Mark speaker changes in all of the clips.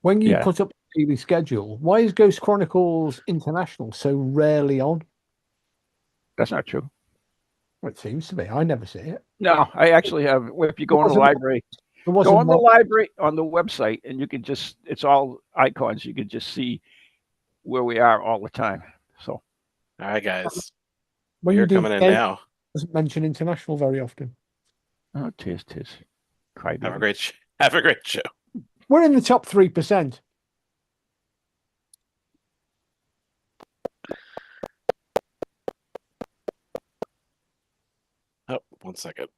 Speaker 1: When you
Speaker 2: Yeah,
Speaker 1: put up the TV schedule, why is Ghost Chronicles International so rarely on?
Speaker 2: that's not true.
Speaker 1: Well, it seems to be. I never see it.
Speaker 2: No, I actually have. If you
Speaker 1: There
Speaker 2: go in the
Speaker 1: wasn't.
Speaker 2: library,
Speaker 1: There
Speaker 2: go
Speaker 1: wasn't
Speaker 2: on the
Speaker 1: one.
Speaker 2: library on the website, and you can just—it's all icons. You can just see where we are all the time. So,
Speaker 3: All right, guys,
Speaker 1: When you
Speaker 3: you're
Speaker 1: do
Speaker 3: coming in
Speaker 1: game, it
Speaker 3: now.
Speaker 1: doesn't mention international very often.
Speaker 2: oh, tis,
Speaker 3: Have a
Speaker 2: crybaby.
Speaker 3: great, have a great show.
Speaker 1: We're in the top 3%.
Speaker 3: Oh, 1 second.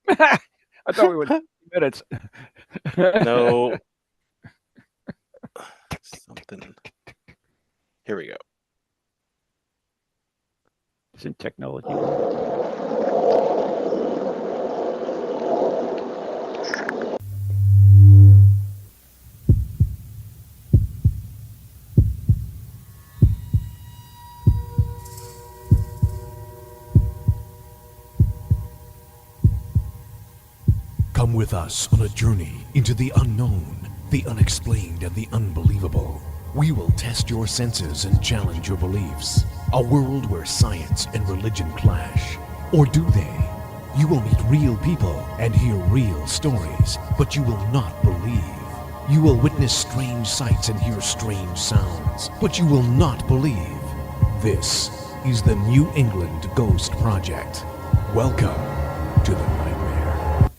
Speaker 2: I thought we were minutes.
Speaker 3: No, something. Here we go.
Speaker 2: It's in technology.
Speaker 4: Come with us on a journey into the unknown, the unexplained, and the unbelievable. We will test your senses and challenge your beliefs. A world where science and religion clash. Or do they? You will meet real people and hear real stories, but you will not believe. You will witness strange sights and hear strange sounds, but you will not believe. This is the New England Ghost Project. Welcome to the nightmare.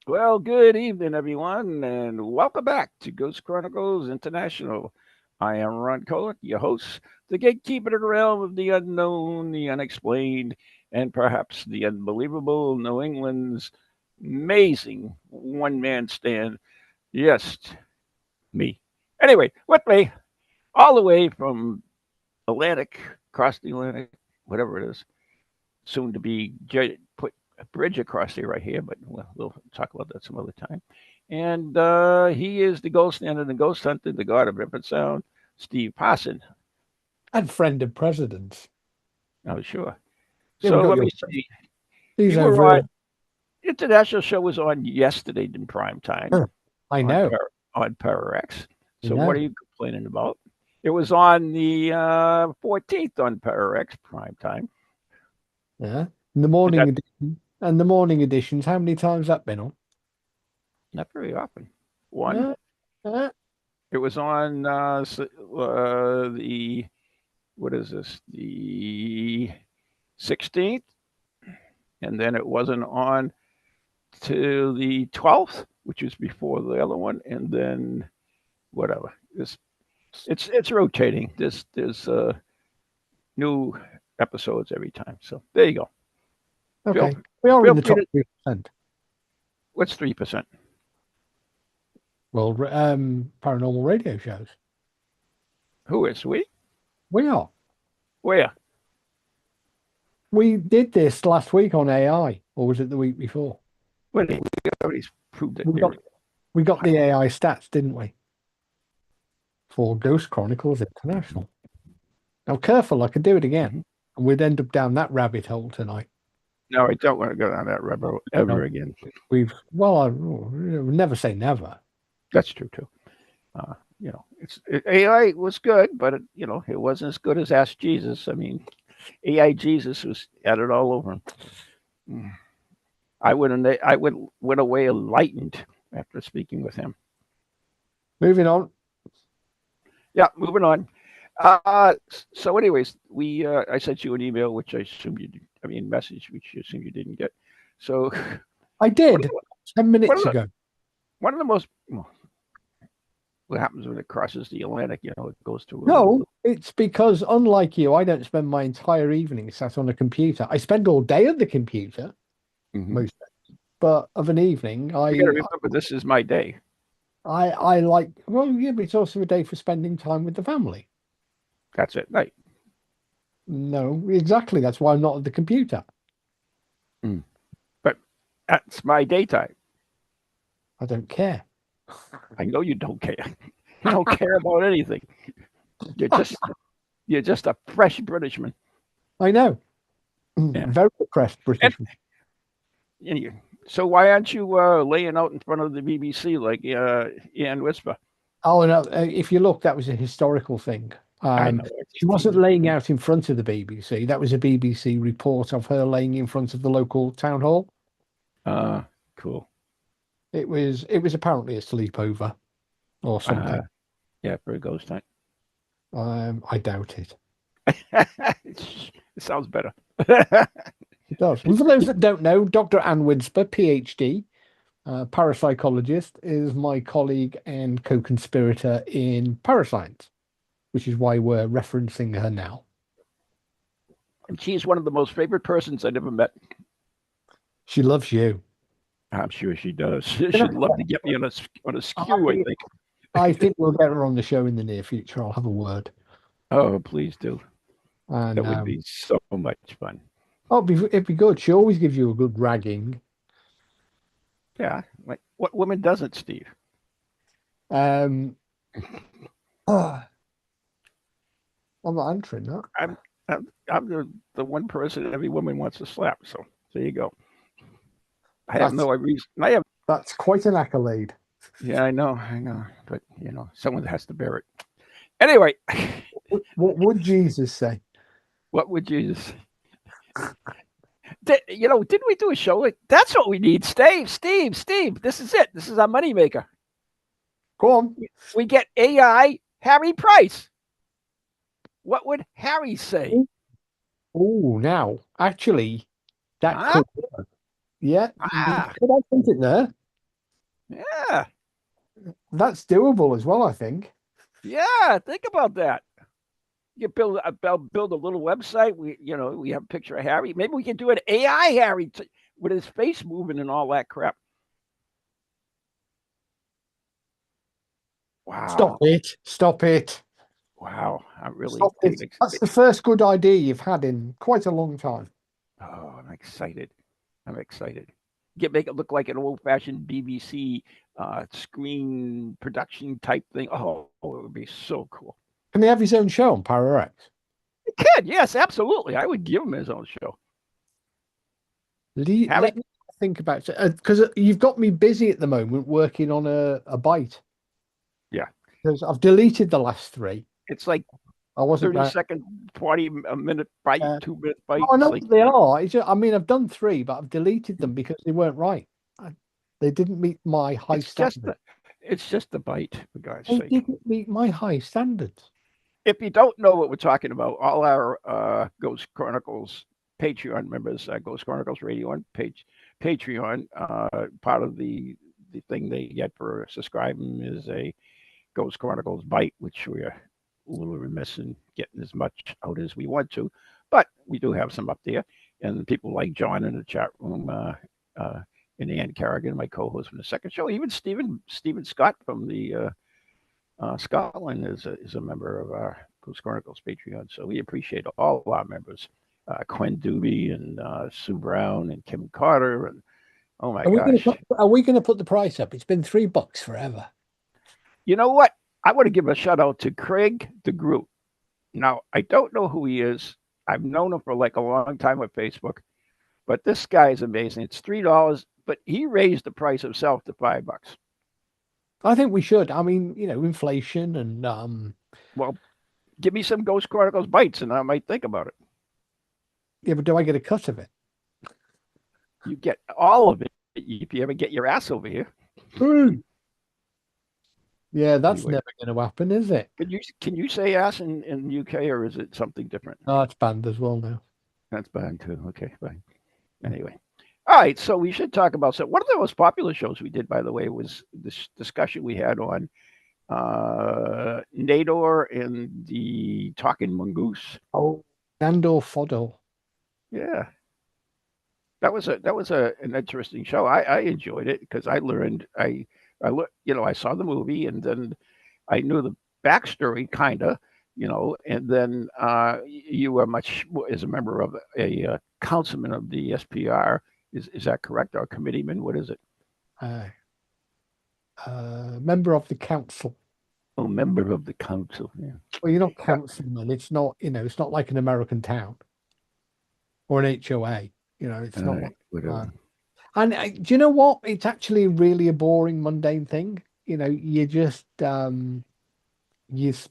Speaker 2: Well, good evening, everyone, and welcome back to Ghost Chronicles International. I am Ron Kolick, your host, the gatekeeper of the realm of the unknown, the unexplained, and perhaps the unbelievable. New England's amazing one-man stand. Yes, me. Anyway, with me, all the way from Atlantic, across the Atlantic, whatever it is, soon to be put a bridge across there right here, but we'll talk about that some other time. And he is the ghost hunter, the ghost hunter, the god of infant sound, Steve Parson.
Speaker 1: And friend of presidents.
Speaker 2: Oh, sure.
Speaker 1: Yeah, we
Speaker 2: So
Speaker 1: got
Speaker 2: let
Speaker 1: your.
Speaker 2: me see.
Speaker 1: These
Speaker 2: You were
Speaker 1: over.
Speaker 2: on international show was on yesterday in prime time
Speaker 1: I
Speaker 2: on
Speaker 1: know.
Speaker 2: on Pararex.
Speaker 1: I
Speaker 2: So what
Speaker 1: know.
Speaker 2: are you complaining about? It was on the 14th on Pararex prime time.
Speaker 1: Yeah. In the
Speaker 2: But
Speaker 1: morning
Speaker 2: that
Speaker 1: edition and the morning editions, how many times that been on?
Speaker 2: not very often. One.
Speaker 1: Uh, uh,
Speaker 2: It was on the what is this? The 16th, and then it wasn't on to the 12th, which was before the other one, and then whatever. It's rotating. There's new episodes every time. So there you go. Feel
Speaker 1: okay. We are in
Speaker 2: feel
Speaker 1: the
Speaker 2: free
Speaker 1: top
Speaker 2: to.
Speaker 1: 3%.
Speaker 2: What's 3%?
Speaker 1: Well, paranormal radio shows.
Speaker 2: Who is we?
Speaker 1: We are.
Speaker 2: Where?
Speaker 1: We did this last week on AI, or was it the week before?
Speaker 2: What? We already proved it.
Speaker 1: We got we got the AI stats, didn't we? For Ghost Chronicles International. Now, careful, I could do it again, and we'd end up down that rabbit hole tonight.
Speaker 2: No, I don't want to go down that rabbit hole ever again.
Speaker 1: I never say never.
Speaker 2: That's true too. AI was good, but it wasn't as good as Ask Jesus. I mean, AI Jesus was had it all over him. Mm. I went away enlightened after speaking with him.
Speaker 1: Moving on.
Speaker 2: Yeah, moving on. So, anyways, I sent you an email, which I assume you did. I mean, message, which you assume you didn't get. So,
Speaker 1: I did 10 minutes
Speaker 2: the,
Speaker 1: ago.
Speaker 2: one of the most what happens when it crosses the Atlantic? It goes to
Speaker 1: No, it's because unlike you, I don't spend my entire evening sat on a computer. I spend all day at the computer, most days, but of an evening,
Speaker 2: you got to remember this is my day.
Speaker 1: I like. Well, yeah, but it's also a day for spending time with the family.
Speaker 2: That's it, right?
Speaker 1: No, exactly. That's why I'm not at the computer.
Speaker 2: But that's my daytime.
Speaker 1: I don't care.
Speaker 2: I know you don't care. You don't care about anything. You're just a fresh Britishman.
Speaker 1: I know.
Speaker 2: Yeah.
Speaker 1: Very depressed British.
Speaker 2: So why aren't you laying out in front of the BBC like Ian Whisper?
Speaker 1: Oh no! If you look, that was a historical thing.
Speaker 2: I know.
Speaker 1: She wasn't laying out in front of the BBC. That was a BBC report of her laying in front of the local town hall.
Speaker 2: Cool.
Speaker 1: It was apparently a sleepover or something.
Speaker 2: Yeah, for a ghost hunt.
Speaker 1: I doubt it.
Speaker 2: It sounds better.
Speaker 1: It does. And for those that don't know, Dr. Anne Winsper, PhD, parapsychologist, is my colleague and co-conspirator in Parascience, which is why we're referencing her now.
Speaker 2: And she's one of the most favorite persons I've ever met.
Speaker 1: She loves you.
Speaker 2: I'm sure she does. She'd love to get me on a skew, I think.
Speaker 1: I think we'll get her on the show in the near future. I'll have a word.
Speaker 2: Oh, please do.
Speaker 1: And,
Speaker 2: That would be so much fun.
Speaker 1: Oh, it'd be good. She always gives you a good ragging.
Speaker 2: Yeah. Like, what woman doesn't, Steve?
Speaker 1: I'm not answering that.
Speaker 2: I'm the one person every woman wants to slap. So there you go. I have no reason.
Speaker 1: That's quite an accolade.
Speaker 2: Yeah, I know. But someone has to bear it. Anyway,
Speaker 1: what would Jesus say?
Speaker 2: What would Jesus? Didn't we do a show like that's what we need? Steve. This is it. This is our moneymaker.
Speaker 1: Go on.
Speaker 2: We get AI Harry Price. What would Harry say?
Speaker 1: Oh, now actually, that could work. Yeah, could I put it there?
Speaker 2: Yeah,
Speaker 1: that's doable as well. I think.
Speaker 2: Yeah, think about that. You build a little website. We have a picture of Harry. Maybe we can do an AI Harry with his face moving and all that crap. Wow!
Speaker 1: Stop it!
Speaker 2: Wow! I'm really.
Speaker 1: That's the first good idea you've had in quite a long time.
Speaker 2: Oh, I'm excited. Make it look like an old-fashioned BBC screen production type thing. Oh, it would be so cool.
Speaker 1: Can he have his own show on Power X?
Speaker 2: He could, yes, absolutely. I would give him his own show.
Speaker 1: Let me think about it, because you've got me busy at the moment working on a bite.
Speaker 2: Yeah,
Speaker 1: because I've deleted the last 3.
Speaker 2: It's like
Speaker 1: I wasn't
Speaker 2: 30-second, 20-minute bite, 2-minute bite.
Speaker 1: I know they are. I've done 3, but I've deleted them because they weren't right. They didn't meet my high standards.
Speaker 2: It's just the bite, for God's
Speaker 1: sake. They didn't meet my high standards.
Speaker 2: If you don't know what we're talking about, all our Ghost Chronicles Patreon members, Ghost Chronicles Radio on Patreon, part of the thing they get for subscribing is a Ghost Chronicles Bite, which we're a little remiss in getting as much out as we want to, but we do have some up there. And people like John in the chat room, and Ann Carrigan, my co-host from the second show, even Stephen Scott from the Scotland is a member of our Ghost Chronicles Patreon. So we appreciate all of our members, Quinn Doobie and Sue Brown and Kim Carter, and oh my gosh.
Speaker 1: Are we going to put the price up? It's been $3 forever.
Speaker 2: You know what? I want to give a shout out to Craig DeGroot. Now, I don't know who he is. I've known him for like a long time on Facebook, but this guy is amazing. It's $3, but he raised the price himself to $5.
Speaker 1: I think we should. I mean, inflation and
Speaker 2: well, give me some Ghost Chronicles bites, and I might think about it.
Speaker 1: Yeah, but do I get a cut of it?
Speaker 2: You get all of it if you ever get your ass over here.
Speaker 1: Yeah, that's never going to happen, is it?
Speaker 2: Can you say ass in UK, or is it something different?
Speaker 1: No, it's banned as well now.
Speaker 2: That's banned too. Okay, fine. Anyway. All right, so we should talk about one of the most popular shows we did, by the way, was this discussion we had on Nador and the Talking Mongoose.
Speaker 1: Oh, Nandor Fodor.
Speaker 2: Yeah, that was an interesting show. I enjoyed it because I learned I saw the movie, and then I knew the backstory kinda, and then you were as a member of a councilman of the SPR. Is that correct? Or committeeman? What is it?
Speaker 1: Member of the council.
Speaker 2: Oh, member of the council. Yeah.
Speaker 1: Well, you're not councilman. It's not. It's not like an American town or an HOA. It's not.
Speaker 2: Whatever.
Speaker 1: And do you know what? It's actually really a boring, mundane thing. you just it's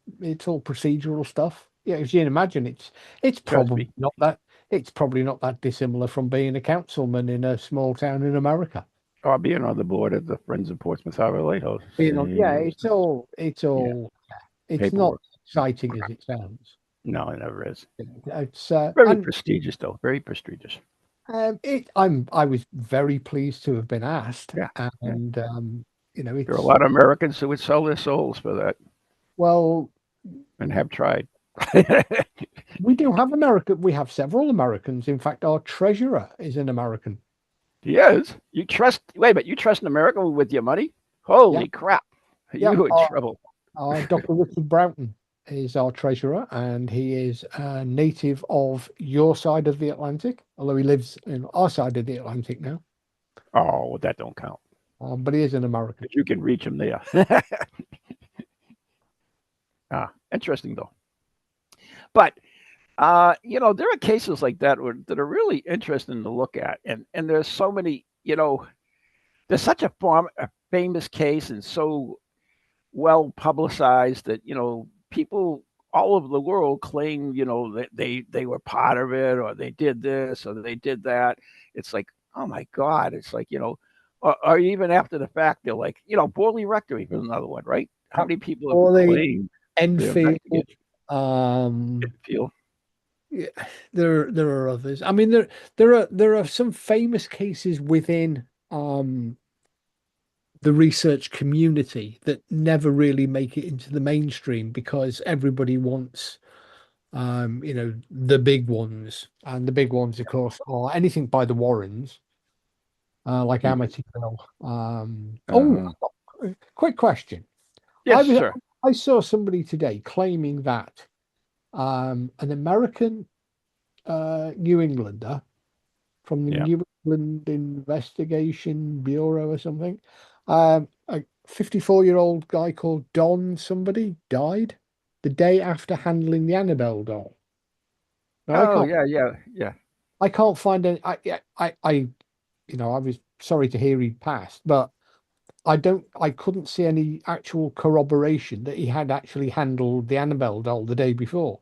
Speaker 1: all procedural stuff. Yeah, as you can imagine, it's
Speaker 2: Trust
Speaker 1: probably
Speaker 2: me.
Speaker 1: not that it's probably not that dissimilar from being a councilman in a small town in America.
Speaker 2: Oh, being on the board of the Friends of Portsmouth Harbor Lighthouse.
Speaker 1: Yeah,
Speaker 2: Same. Yeah,
Speaker 1: it's not
Speaker 2: paperwork.
Speaker 1: exciting as it sounds.
Speaker 2: No, it never is.
Speaker 1: It's
Speaker 2: Very
Speaker 1: and
Speaker 2: prestigious, though. Very prestigious.
Speaker 1: I was very pleased to have been asked,
Speaker 2: Yeah. Yeah.
Speaker 1: and
Speaker 2: There are a
Speaker 1: it's
Speaker 2: lot of Americans who would sell their souls for that
Speaker 1: well,
Speaker 2: and have tried.
Speaker 1: we do have America. We have several Americans. In fact, our treasurer is an American.
Speaker 2: Yes. You trust, wait a minute, you trust an American with your money?
Speaker 1: Yeah,
Speaker 2: Holy crap.
Speaker 1: yeah.
Speaker 2: You in trouble.
Speaker 1: Dr. Richard Broughton is our treasurer, and he is a native of your side of the Atlantic, although he lives in our side of the Atlantic now.
Speaker 2: Oh, well, that don't count.
Speaker 1: But he is an American.
Speaker 2: But you can reach him there. Interesting, though. But there are cases like that that are really interesting to look at, and there's so many. There's such a famous case and so well publicized that people all over the world claim that they were part of it, or they did this or they did that. It's like, oh my god, it's like or even after the fact they're like, Borley Rectory was another one, right? How many people have
Speaker 1: Or the
Speaker 2: claimed they're
Speaker 1: Enfield.
Speaker 2: investigating
Speaker 1: Um,
Speaker 2: Enfield?
Speaker 1: yeah, there are others. I mean, there are some famous cases within the research community that never really make it into the mainstream because everybody wants the big ones, and the big ones, of course, are anything by the Warrens, like
Speaker 2: Mhm.
Speaker 1: Amityville.
Speaker 2: Uh-huh.
Speaker 1: Quick question.
Speaker 2: Yes, sir.
Speaker 1: I saw somebody today claiming that an American New Englander from the
Speaker 2: Yeah.
Speaker 1: New England Investigation Bureau or something, a 54-year-old guy called Don somebody died the day after handling the Annabelle doll. Now
Speaker 2: Oh, yeah, yeah, yeah.
Speaker 1: I can't find any. I was sorry to hear he passed, but I couldn't see any actual corroboration that he had actually handled the Annabelle doll the day before.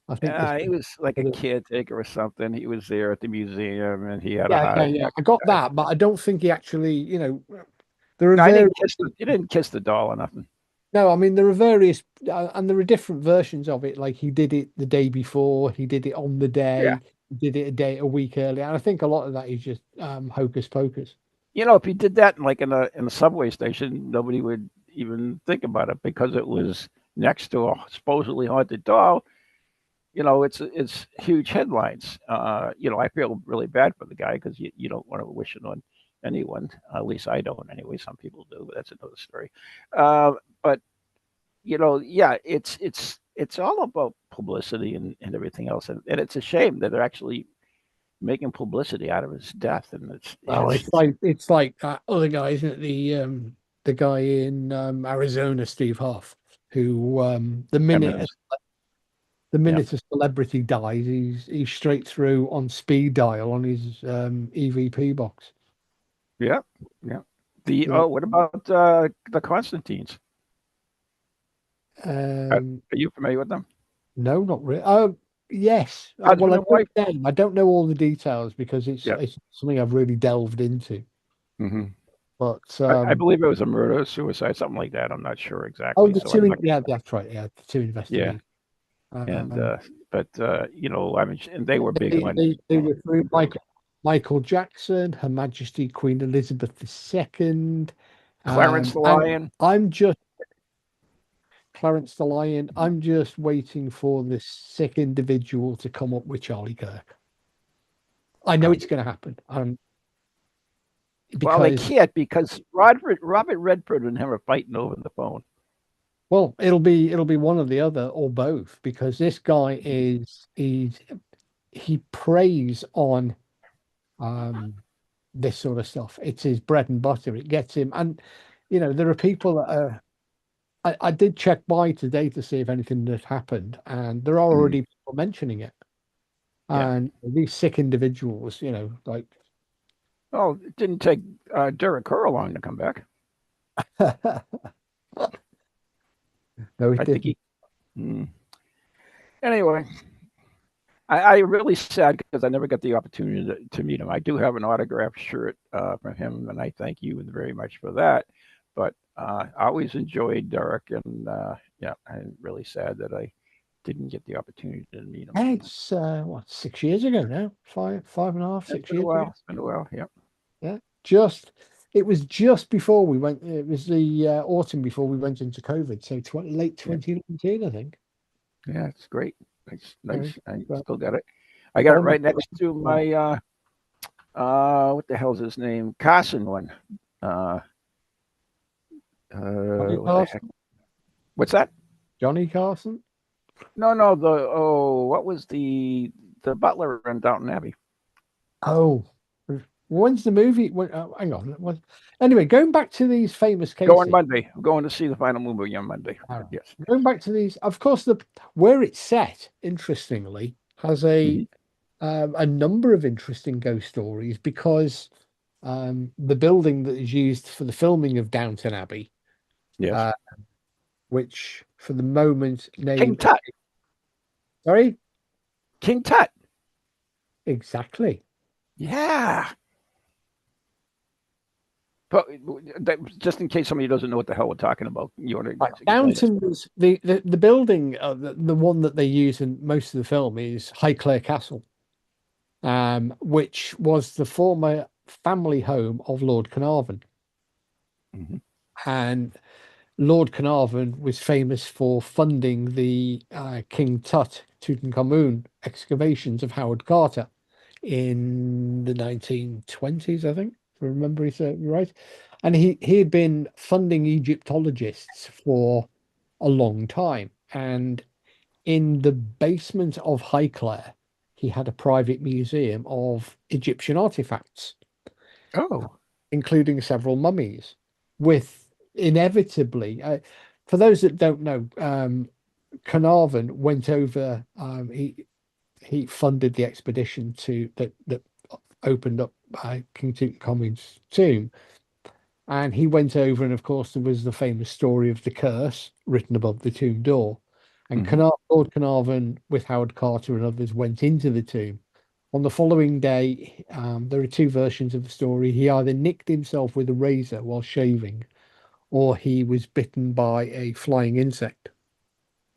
Speaker 1: I think this.
Speaker 2: He was like a caretaker or something. He was there at the museum, and he had a
Speaker 1: Yeah,
Speaker 2: heart
Speaker 1: yeah, yeah.
Speaker 2: attack.
Speaker 1: I got that, but I don't think he actually, there are
Speaker 2: No,
Speaker 1: various.
Speaker 2: he didn't kiss the doll or nothing.
Speaker 1: No, I mean there are various, and there are different versions of it. Like he did it the day before, he did it on the
Speaker 2: Yeah.
Speaker 1: day, he did it a week earlier, and I think a lot of that is just hocus pocus.
Speaker 2: If he did that in a subway station, nobody would even think about it because it was next to a supposedly haunted doll. It's huge headlines. I feel really bad for the guy because you don't want to wish it on anyone. At least I don't anyway. Some people do, but that's another story. But yeah, it's all about publicity and everything else, and it's a shame that they're actually making publicity out of his death, and
Speaker 1: Well, it's like that other guy, isn't it? The guy in Arizona, Steve Hoff, who
Speaker 2: eminence.
Speaker 1: the
Speaker 2: Yeah,
Speaker 1: minute a celebrity dies, he's straight through on speed dial on his EVP box.
Speaker 2: yeah, yeah.
Speaker 1: Yeah.
Speaker 2: What about the Constantines? Are you familiar with them?
Speaker 1: No, not really. Oh, yes.
Speaker 2: Husband
Speaker 1: Well, I
Speaker 2: and
Speaker 1: know
Speaker 2: wife.
Speaker 1: the name. I don't know all the details because
Speaker 2: Yeah.
Speaker 1: it's something I've really delved into.
Speaker 2: Hmm.
Speaker 1: But
Speaker 2: I believe it was a murder, suicide, something like that. I'm not sure
Speaker 1: oh,
Speaker 2: exactly.
Speaker 1: the
Speaker 2: So I'm not.
Speaker 1: yeah, that's right. Yeah, the two
Speaker 2: Yeah,
Speaker 1: investigators.
Speaker 2: and
Speaker 1: Um,
Speaker 2: but I mean, and they were big on
Speaker 1: they were through Michael Jackson, Her Majesty Queen Elizabeth II,
Speaker 2: Clarence the
Speaker 1: and
Speaker 2: Lion.
Speaker 1: I'm just Clarence the Lion. I'm just waiting for this sick individual to come up with Charlie Kirk. I know it's going to happen.
Speaker 2: Well, they
Speaker 1: Because
Speaker 2: can't because Robert Redford and him are fighting over the phone.
Speaker 1: well, it'll be one or the other or both because this guy he preys on um this sort of stuff. It's his bread and butter. It gets him, and there are people that are. I did check by today to see if anything had happened, and there are
Speaker 2: Mhm.
Speaker 1: already people mentioning it.
Speaker 2: Yeah.
Speaker 1: And these sick individuals, like
Speaker 2: Well, it didn't take Derek Kerr long to come back.
Speaker 1: No, it
Speaker 2: I think
Speaker 1: didn't.
Speaker 2: he. Anyway, I really sad because I never got the opportunity to meet him. I do have an autographed shirt from him, and I thank you very much for that. But I always enjoyed Derek, and yeah, I'm really sad that I didn't get the opportunity to meet him.
Speaker 1: It's what, 6 years ago now? Five and a half,
Speaker 2: It's
Speaker 1: 6
Speaker 2: been a
Speaker 1: years
Speaker 2: while.
Speaker 1: ago.
Speaker 2: It's been a while. Yeah.
Speaker 1: Yeah, it was just before we went. It was the autumn before we went into COVID, so late
Speaker 2: Yeah.
Speaker 1: 2019, I think.
Speaker 2: Yeah, it's great. It's nice. I
Speaker 1: Well,
Speaker 2: still got it. I got it
Speaker 1: Bond.
Speaker 2: right next to my what the hell's his name? Carson one. Uh
Speaker 1: Johnny
Speaker 2: what the heck?
Speaker 1: Carson.
Speaker 2: What's that?
Speaker 1: Johnny Carson.
Speaker 2: No, what was the butler in Downton Abbey?
Speaker 1: Oh, when's the movie? Hang on. Anyway, going back to these famous
Speaker 2: Going
Speaker 1: cases.
Speaker 2: Monday. I'm going to see the final movie on Monday.
Speaker 1: All right.
Speaker 2: Yes.
Speaker 1: Going back to these, of course, where it's set, interestingly, has
Speaker 2: Mhm.
Speaker 1: a number of interesting ghost stories because the building that is used for the filming of Downton Abbey,
Speaker 2: Yes.
Speaker 1: which for the moment
Speaker 2: King
Speaker 1: name,
Speaker 2: Tut.
Speaker 1: sorry,
Speaker 2: King Tut.
Speaker 1: exactly.
Speaker 2: Yeah. But just in case somebody doesn't know what the hell we're talking about, you want to
Speaker 1: Right. Downton was the building, the one that they use in most of the film is Highclere Castle, which was the former family home of Lord Carnarvon.
Speaker 2: Mhm.
Speaker 1: And Lord Carnarvon was famous for funding the King Tut, Tutankhamun excavations of Howard Carter in the 1920s, I think, if I remember right. And he had been funding Egyptologists for a long time. And in the basement of Highclere, he had a private museum of Egyptian artifacts,
Speaker 2: Oh.
Speaker 1: including several mummies, with inevitably, for those that don't know, Carnarvon went over, he funded the expedition that opened up King Tutankhamun's tomb. And he went over, and of course, there was the famous story of the curse written above the tomb door. And
Speaker 2: Mhm.
Speaker 1: Lord Carnarvon, with Howard Carter and others, went into the tomb. On the following day, there are two versions of the story. He either nicked himself with a razor while shaving, or he was bitten by a flying insect.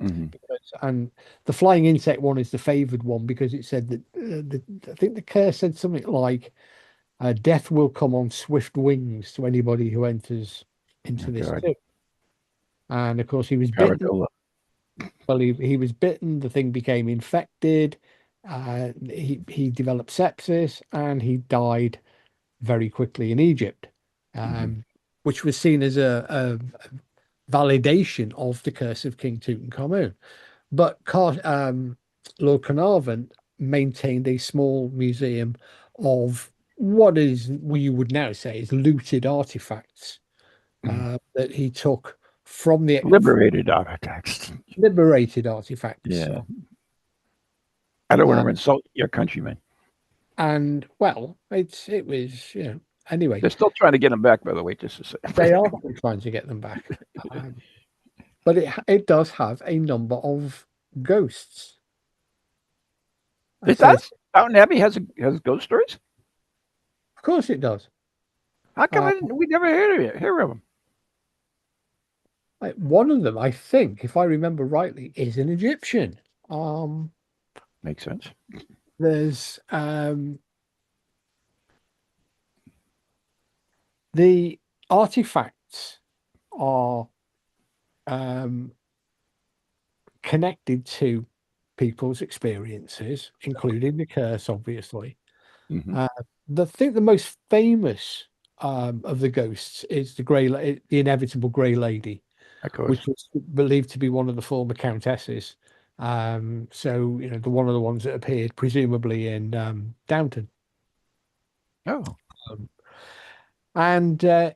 Speaker 2: Mhm.
Speaker 1: And the flying insect one is the favored one because it said that I think the curse said something like, death will come on swift wings to anybody who enters
Speaker 2: Oh,
Speaker 1: into this
Speaker 2: God.
Speaker 1: tomb. And of course, he was bitten.
Speaker 2: Paradola.
Speaker 1: Well, he was bitten. The thing became infected. He developed sepsis, and he died very quickly in Egypt,
Speaker 2: Mhm.
Speaker 1: which was seen as a validation of the curse of King Tutankhamun. But Lord Carnarvon maintained a small museum of what is you would now say is looted artifacts
Speaker 2: Mhm.
Speaker 1: that he took from the
Speaker 2: Liberated artifacts.
Speaker 1: liberated artifacts.
Speaker 2: Yeah. I don't want
Speaker 1: Uh,
Speaker 2: to insult your countrymen.
Speaker 1: and well, it was, anyway,
Speaker 2: They're still trying to get them back, by the way, just to say.
Speaker 1: they are still trying to get them back. But it does have a number of ghosts.
Speaker 2: It
Speaker 1: So,
Speaker 2: does? Downton Abbey has ghost stories?
Speaker 1: of course it does.
Speaker 2: How come
Speaker 1: Uh,
Speaker 2: we never hear of them?
Speaker 1: One of them, I think, if I remember rightly, is an Egyptian.
Speaker 2: Makes sense.
Speaker 1: There's the artifacts are um, connected to people's experiences, including the curse, obviously.
Speaker 2: Mhm.
Speaker 1: The most famous of the ghosts is the inevitable Grey Lady,
Speaker 2: Of course.
Speaker 1: which was believed to be one of the former countesses. So one of the ones that appeared presumably in Downton.
Speaker 2: Oh.
Speaker 1: Um, and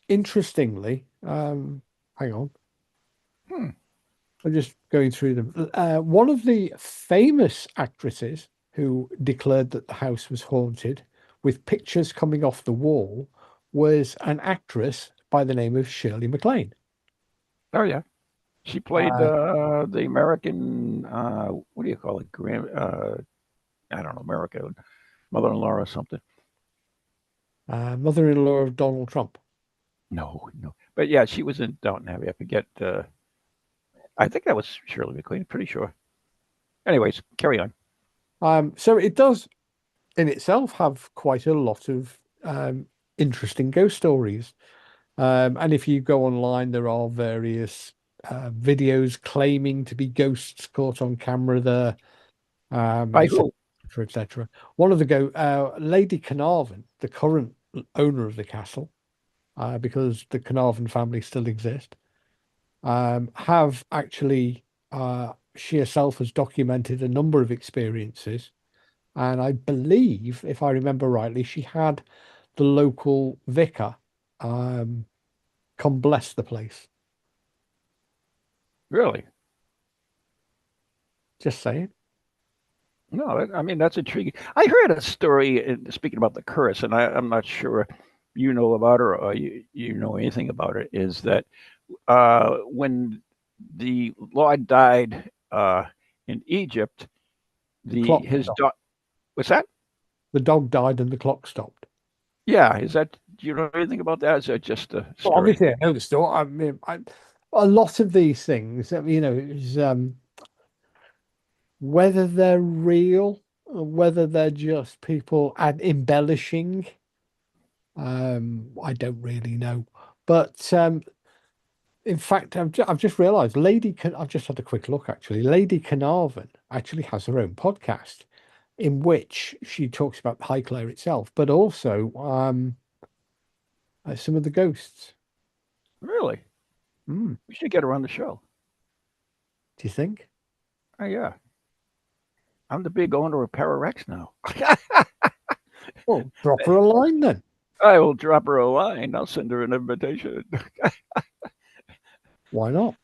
Speaker 1: interestingly, hang on,
Speaker 2: Hmm.
Speaker 1: I'm just going through them. One of the famous actresses who declared that the house was haunted, with pictures coming off the wall, was an actress by the name of Shirley MacLaine.
Speaker 2: Oh yeah, she played the American. What do you call it? I don't know, American mother-in-law or something.
Speaker 1: Mother-in-law of Donald Trump.
Speaker 2: No, no. But yeah, she was in Downton Abbey. I forget. I think that was Shirley MacLaine. Pretty sure. Anyways, carry on.
Speaker 1: So it does in itself have quite a lot of interesting ghost stories. And if you go online, there are various videos claiming to be ghosts caught on camera there,
Speaker 2: By who?
Speaker 1: etc., etc. One of the Lady Carnarvon, the current owner of the castle, because the Carnarvon family still exist, have actually she herself has documented a number of experiences, and I believe, if I remember rightly, she had the local vicar come bless the place.
Speaker 2: Really?
Speaker 1: Just saying.
Speaker 2: No, I mean that's intriguing. I heard a story speaking about the curse, and I'm not sure you know about it or you know anything about it. Is that when the Lord died in Egypt,
Speaker 1: The clock
Speaker 2: his
Speaker 1: stopped.
Speaker 2: dog. What's that?
Speaker 1: The dog died and the clock stopped.
Speaker 2: Yeah, is that? Do you know anything about that? Is that just a
Speaker 1: Well,
Speaker 2: story?
Speaker 1: obviously, I know the story. I mean, a lot of these things, is whether they're real or whether they're just people embellishing. I don't really know. But in fact, I've just realised I've just had a quick look actually. Lady Carnarvon actually has her own podcast in which she talks about Highclere itself, but also some of the ghosts.
Speaker 2: Really?
Speaker 1: Mm,
Speaker 2: We should get her on the show.
Speaker 1: do you think?
Speaker 2: Oh yeah, I'm the big owner of Pararex now.
Speaker 1: Well, drop her a line then.
Speaker 2: I will drop her a line. I'll send her an invitation.
Speaker 1: Why not?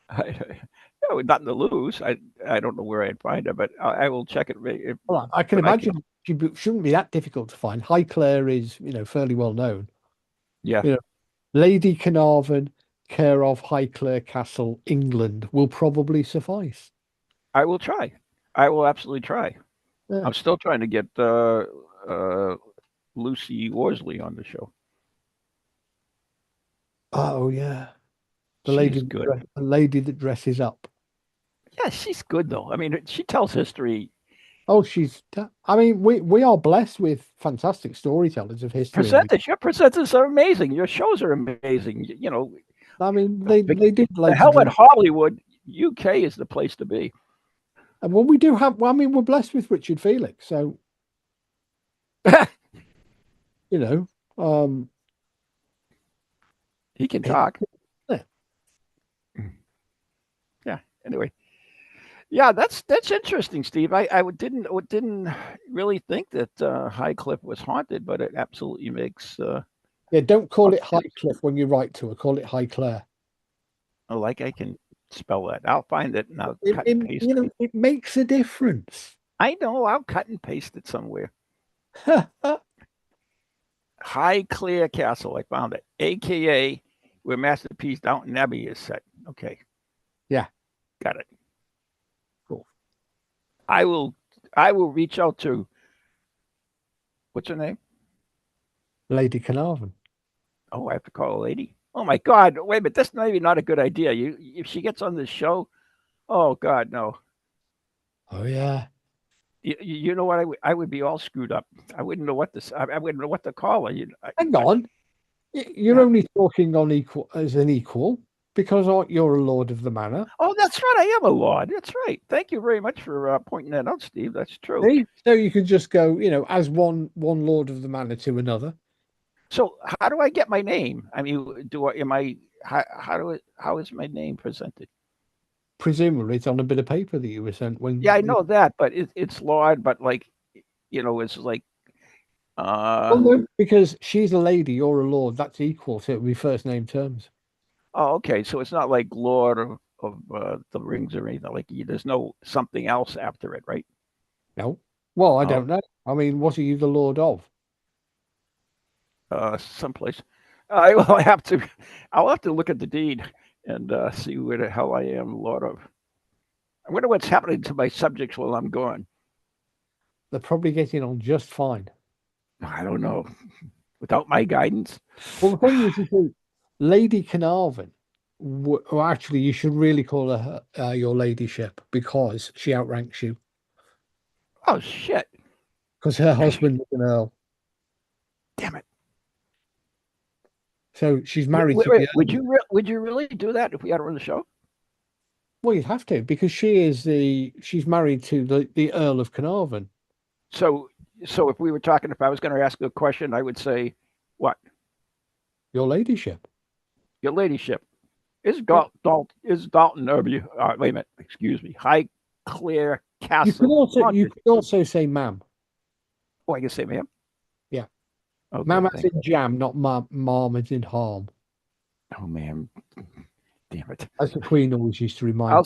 Speaker 2: Nothing to lose. I don't know where I'd find her, but I will check it.
Speaker 1: Well, I can imagine she shouldn't be that difficult to find. Highclere is, fairly well known.
Speaker 2: Yeah,
Speaker 1: You know, Lady Carnarvon, care of Highclere Castle, England, will probably suffice.
Speaker 2: I will try. I will absolutely try.
Speaker 1: Yeah.
Speaker 2: I'm still trying to get Lucy Worsley on the show.
Speaker 1: Oh yeah,
Speaker 2: She's good.
Speaker 1: the lady that dresses up.
Speaker 2: Yeah, she's good though. I mean, she tells history.
Speaker 1: Oh, I mean, we are blessed with fantastic storytellers of history.
Speaker 2: Your presenters are amazing. Your shows are amazing. You know,
Speaker 1: I mean, they did
Speaker 2: the
Speaker 1: like
Speaker 2: hell at Hollywood, UK is the place to be.
Speaker 1: And well, we do have. Well, I mean, we're blessed with Richard Felix, so you know,
Speaker 2: he can talk.
Speaker 1: Yeah.
Speaker 2: Yeah. Anyway, yeah, that's interesting, Steve. I didn't really think that Highcliffe was haunted, but it absolutely makes.
Speaker 1: Yeah, don't call it Highcliffe when you write to her. Call it Highclere.
Speaker 2: Oh, like I can spell that. I'll find it now.
Speaker 1: It makes a difference.
Speaker 2: I know. I'll cut and paste it somewhere. Highclere Castle. I found it. AKA where Masterpiece Downton Abbey is set. Okay.
Speaker 1: Yeah.
Speaker 2: Got it.
Speaker 1: Cool.
Speaker 2: I will reach out to what's her name?
Speaker 1: Lady Carnarvon.
Speaker 2: Oh, I have to call a lady. Oh my God! Wait a minute. That's maybe not a good idea. If she gets on this show, oh God, no.
Speaker 1: Oh yeah.
Speaker 2: You know what? I would be all screwed up. I wouldn't know what to. I wouldn't know what to call her.
Speaker 1: Hang on. You're only talking on as an equal because you're a lord of the manor.
Speaker 2: Oh, that's right. I am a lord. That's right. Thank you very much for pointing that out, Steve. That's true.
Speaker 1: See? So you can just go, as one lord of the manor to another.
Speaker 2: So how do I get my name? I mean, how is my name presented?
Speaker 1: Presumably, it's on a bit of paper that you were sent when.
Speaker 2: Yeah, I know that, but it's Lord. But it's like.
Speaker 1: Well, no, because she's a lady, you're a lord. That's equal, so it would be first name terms.
Speaker 2: Oh, okay. So it's not like Lord of the Rings or anything. Like there's no something else after it, right?
Speaker 1: No. Well, I don't know. I mean, what are you the lord of?
Speaker 2: someplace. I will have to. I'll have to look at the deed and see where the hell I am, Lord of. I wonder what's happening to my subjects while I'm gone.
Speaker 1: They're probably getting on just fine.
Speaker 2: I don't know. Without my guidance.
Speaker 1: Well, the thing is, you see, Lady Carnarvon, well, actually, you should really call her your ladyship because she outranks you.
Speaker 2: Oh shit!
Speaker 1: Because her husband is an earl.
Speaker 2: Damn it!
Speaker 1: So she's married
Speaker 2: Wait,
Speaker 1: to
Speaker 2: wait,
Speaker 1: the earl.
Speaker 2: would you really do that if we had her on the show?
Speaker 1: Well, you'd have to because she's married to the Earl of Carnarvon.
Speaker 2: So if we were talking, if I was going to ask a question, I would say, what?
Speaker 1: Your ladyship.
Speaker 2: Your ladyship. Is Dalton Irby? Wait a minute. Excuse me. Highclere Castle.
Speaker 1: You could also say ma'am.
Speaker 2: Oh, I can say ma'am.
Speaker 1: Yeah.
Speaker 2: Okay,
Speaker 1: ma'am as in jam, not mom as in harm.
Speaker 2: Oh man, damn it!
Speaker 1: As the Queen always used to remind
Speaker 2: me.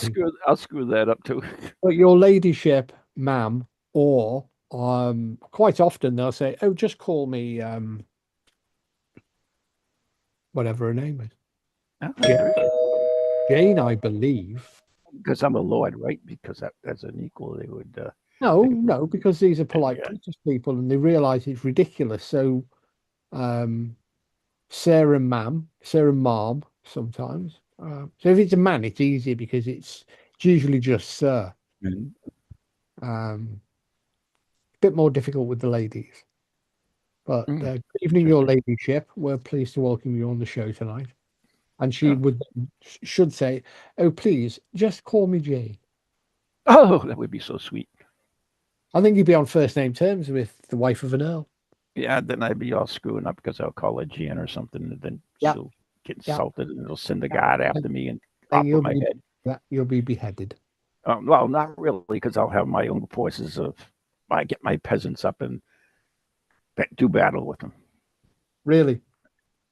Speaker 2: I'll screw that up too.
Speaker 1: But your ladyship, ma'am, or quite often they'll say, "Oh, just call me whatever her name is." Jane, I believe.
Speaker 2: Because I'm a lord, right? Because as an equal, they would.
Speaker 1: No, because these are polite British people, and they realise it's ridiculous. So, Sarah and ma'am sometimes. So if it's a man, it's easier because it's usually just sir.
Speaker 2: Mm-hmm.
Speaker 1: Bit more difficult with the ladies. But good evening, your ladyship. We're pleased to welcome you on the show tonight. And she should say, "Oh, please, just call me Jane."
Speaker 2: Oh, that would be so sweet.
Speaker 1: I think you'd be on first name terms with the wife of an earl.
Speaker 2: Yeah, then I'd be all screwing up because I'll call her Jan or something, and then she'll get insulted, and it'll send a guard after me and off of my head.
Speaker 1: You'll be beheaded.
Speaker 2: Well, not really, because I'll have my own forces I get my peasants up and do battle with them.
Speaker 1: Really?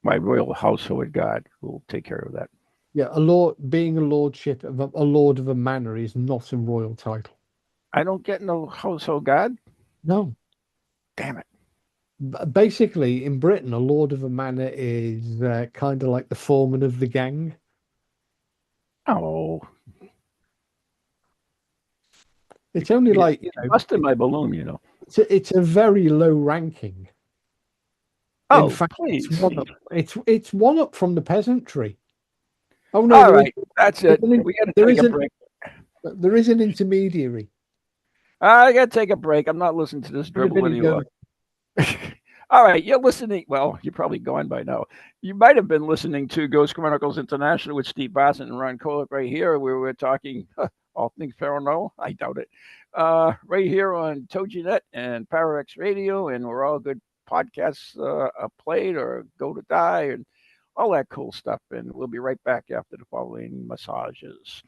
Speaker 2: My royal household guard will take care of that.
Speaker 1: Yeah, being a lordship of a lord of a manor is not a royal title.
Speaker 2: I don't get no household guard?
Speaker 1: No.
Speaker 2: Damn it.
Speaker 1: Basically, in Britain, a lord of a manor is kind of like the foreman of the gang.
Speaker 2: Oh.
Speaker 1: It's only
Speaker 2: busted my balloon,
Speaker 1: It's a very low ranking.
Speaker 2: Oh,
Speaker 1: in fact,
Speaker 2: please.
Speaker 1: It's one up from the peasantry. Oh no!
Speaker 2: All right, that's it. We got to take a break.
Speaker 1: There is an intermediary.
Speaker 2: I got to take a break. I'm not listening to this dribble anymore. All right, you're listening. Well, you're probably gone by now. You might have been listening to Ghost Chronicles International with Steve Bassett and Ron Kolick right here, where we're talking all things paranormal. I doubt it. Right here on TogiNet and PowerX Radio, and we're all good podcasts played or Go to Die and all that cool stuff. And we'll be right back after the following massages.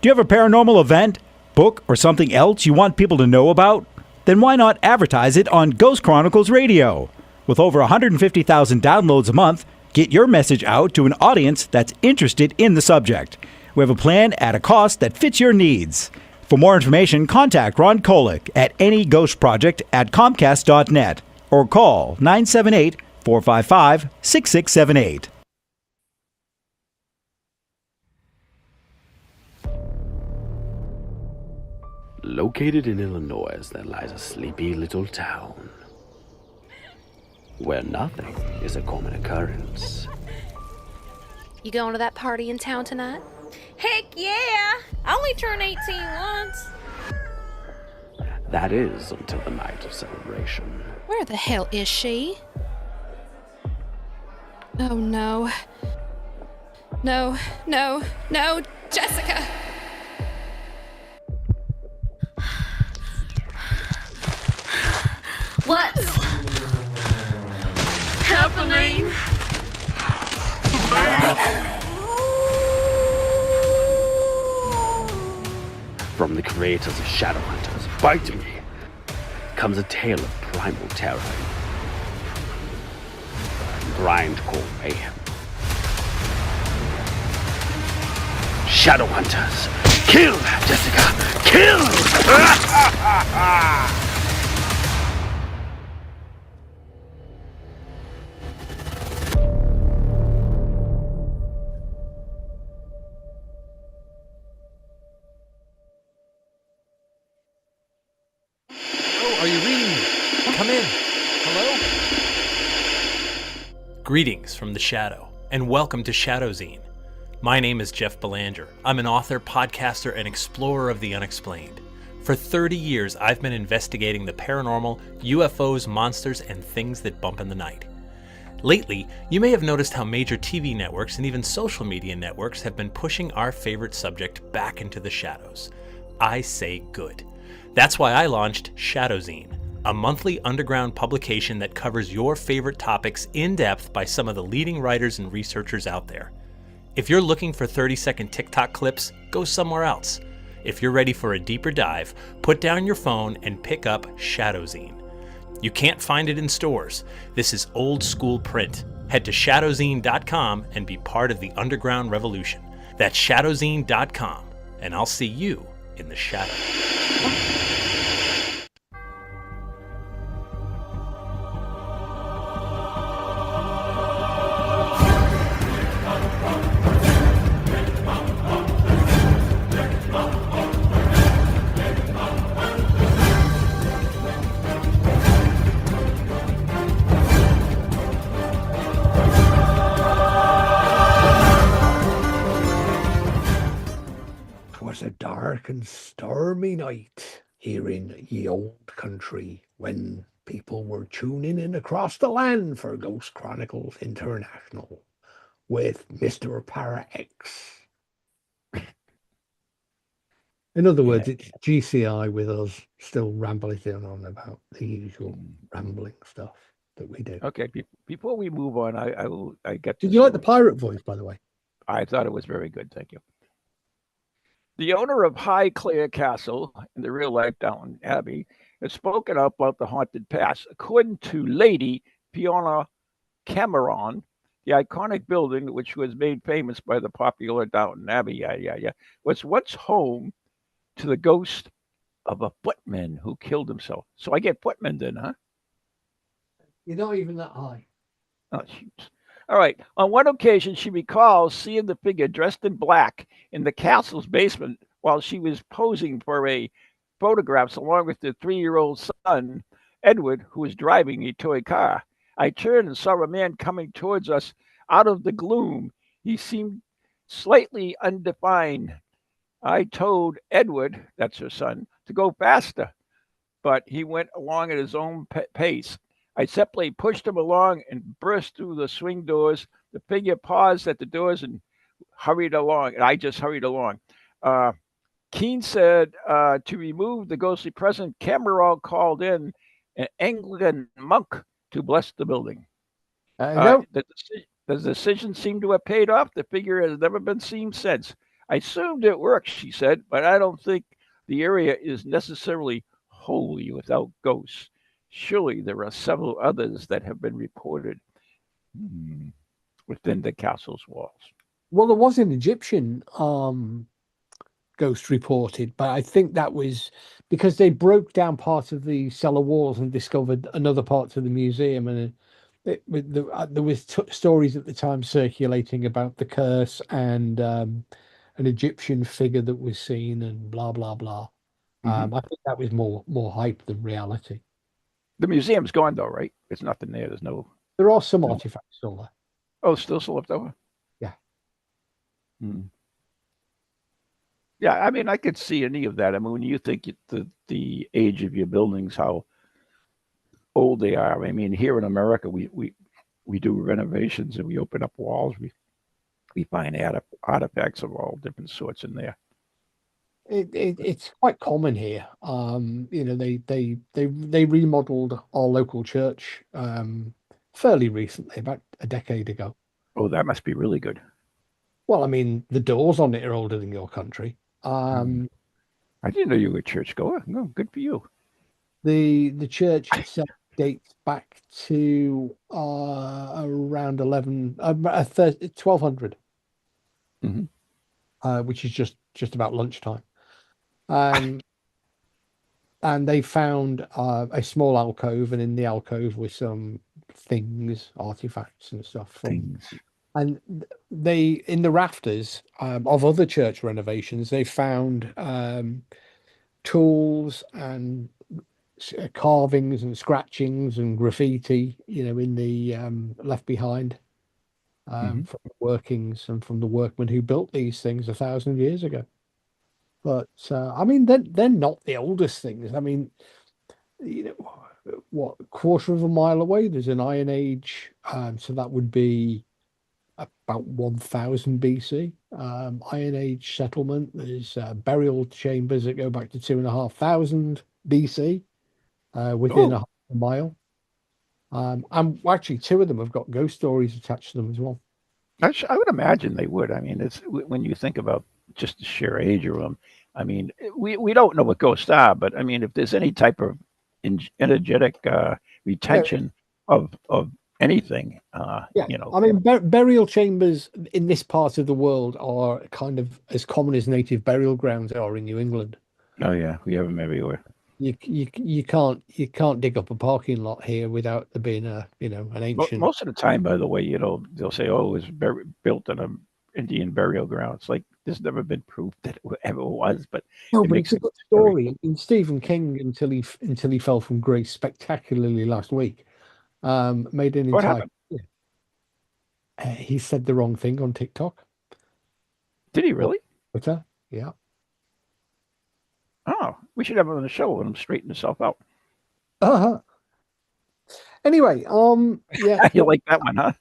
Speaker 5: Do you have a paranormal event, book, or something else you want people to know about? Then why not advertise it on Ghost Chronicles Radio? With over 150,000 downloads a month, get your message out to an audience that's interested in the subject. We have a plan at a cost that fits your needs. For more information, contact Ron Kolick at anyghostproject@comcast.net or call 978-455-6678.
Speaker 6: Located in Illinois, there lies a sleepy little town where nothing is a common occurrence.
Speaker 7: You going to that party in town tonight?
Speaker 8: Heck yeah! I only turned 18 once.
Speaker 6: That is until the night of celebration.
Speaker 7: Where the hell is she? Oh no. No, Jessica!
Speaker 8: What's happening?
Speaker 6: From the creators of Shadowhunters, Bite Me, comes a tale of primal terror and grindcore mayhem. Shadowhunters, kill, Jessica, kill!
Speaker 9: Are you reading me? Come in. Hello? Greetings from the Shadow, and welcome to Shadowzine. My name is Jeff Belanger. I'm an author, podcaster, and explorer of the unexplained. For 30 years, I've been investigating the paranormal, UFOs, monsters, and things that bump in the night. Lately, you may have noticed how major TV networks and even social media networks have been pushing our favorite subject back into the shadows. I say good. That's why I launched Shadowzine, a monthly underground publication that covers your favorite topics in depth by some of the leading writers and researchers out there. If you're looking for 30-second TikTok clips, go somewhere else. If you're ready for a deeper dive, put down your phone and pick up Shadowzine. You can't find it in stores. This is old school print. Head to shadowzine.com and be part of the underground revolution. That's shadowzine.com, and I'll see you in the shadow.
Speaker 1: Was a dark and stormy night here in ye old country when people were tuning in across the land for Ghost Chronicles International with Mr. Para X. In other words, it's GCI with us still rambling on about the usual rambling stuff that we do.
Speaker 2: Okay, before we move on, I get.
Speaker 1: Did you like the pirate voice, by the way?
Speaker 2: I thought it was very good. Thank you. The owner of Highclere Castle in the real life Downton Abbey has spoken up about the haunted past. According to Lady Fiona Cameron, the iconic building, which was made famous by the popular Downton Abbey, was once home to the ghost of a footman who killed himself. So I get footman then, huh?
Speaker 1: You're not even that high.
Speaker 2: Oh, shoot. All right. On one occasion, she recalls seeing the figure dressed in black in the castle's basement while she was posing for a photographs along with the 3-year-old son, Edward, who was driving a toy car. I turned and saw a man coming towards us out of the gloom. He seemed slightly undefined. I told Edward, that's her son, to go faster, but he went along at his own pace. I simply pushed him along and burst through the swing doors. The figure paused at the doors and hurried along, and I just hurried along. Keene said to remove the ghostly presence, Cameron called in an Anglican monk to bless the building. The decision seemed to have paid off. The figure has never been seen since. I assumed it worked, she said, but I don't think the area is necessarily wholly without ghosts. Surely there are several others that have been reported within the castle's walls.
Speaker 1: Well, there was an Egyptian ghost reported, but I think that was because they broke down part of the cellar walls and discovered another parts of the museum, and there was stories at the time circulating about the curse and an Egyptian figure that was seen and blah blah blah. I think that was more hype than reality.
Speaker 2: The museum's gone though, right? There's nothing there. There's no.
Speaker 1: There are some artifacts still there.
Speaker 2: Oh, still left over.
Speaker 1: Yeah.
Speaker 2: Yeah, I mean, I could see any of that. I mean, when you think the age of your buildings, how old they are. I mean, here in America, we do renovations and we open up walls. We find artifacts of all different sorts in there.
Speaker 1: It's quite common here. They remodeled our local church fairly recently, about a decade ago.
Speaker 2: Oh, that must be really good.
Speaker 1: Well, I mean, the doors on it are older than your country.
Speaker 2: I didn't know you were a churchgoer. No, good for you.
Speaker 1: The church itself dates back to around 1200,
Speaker 2: Mhm.
Speaker 1: which is just about lunchtime. Um, and they found a small alcove, and in the alcove were some things, artifacts, and stuff
Speaker 2: Things.
Speaker 1: and they in the rafters of other church renovations they found tools and carvings and scratchings and graffiti, in the left behind
Speaker 2: Mhm.
Speaker 1: from the workings and from the workmen who built these things 1,000 years ago. But I mean, they're not the oldest things. I mean, what, a quarter of a mile away, there's an Iron Age, so that would be about 1000 BC. Iron Age settlement. There's burial chambers that go back to 2500 BC, within
Speaker 2: Oh,
Speaker 1: a mile. And actually, two of them have got ghost stories attached to them as well.
Speaker 2: I would imagine they would. I mean, when you think about just the sheer age of them. I mean, we don't know what ghosts are, but I mean, if there's any type of energetic
Speaker 1: Yeah,
Speaker 2: retention of anything,
Speaker 1: yeah. I mean, burial chambers in this part of the world are kind of as common as native burial grounds are in New England.
Speaker 2: oh yeah, we have them everywhere.
Speaker 1: You can't dig up a parking lot here without there being an ancient.
Speaker 2: Most of the time, by the way, they'll say, "Oh, it was built on a Indian burial ground." It's like there's never been proof that it ever was, but
Speaker 1: No,
Speaker 2: it
Speaker 1: but
Speaker 2: makes
Speaker 1: it's a
Speaker 2: it
Speaker 1: good
Speaker 2: scary.
Speaker 1: story. And Stephen King, until he fell from grace spectacularly last week, made an
Speaker 2: What
Speaker 1: entire.
Speaker 2: happened?
Speaker 1: He said the wrong thing on TikTok
Speaker 2: Did he
Speaker 1: or
Speaker 2: really?
Speaker 1: Twitter. Yeah.
Speaker 2: Oh, we should have him on the show and him straighten himself out.
Speaker 1: Uh-huh. Anyway, yeah,
Speaker 2: You like that one, huh?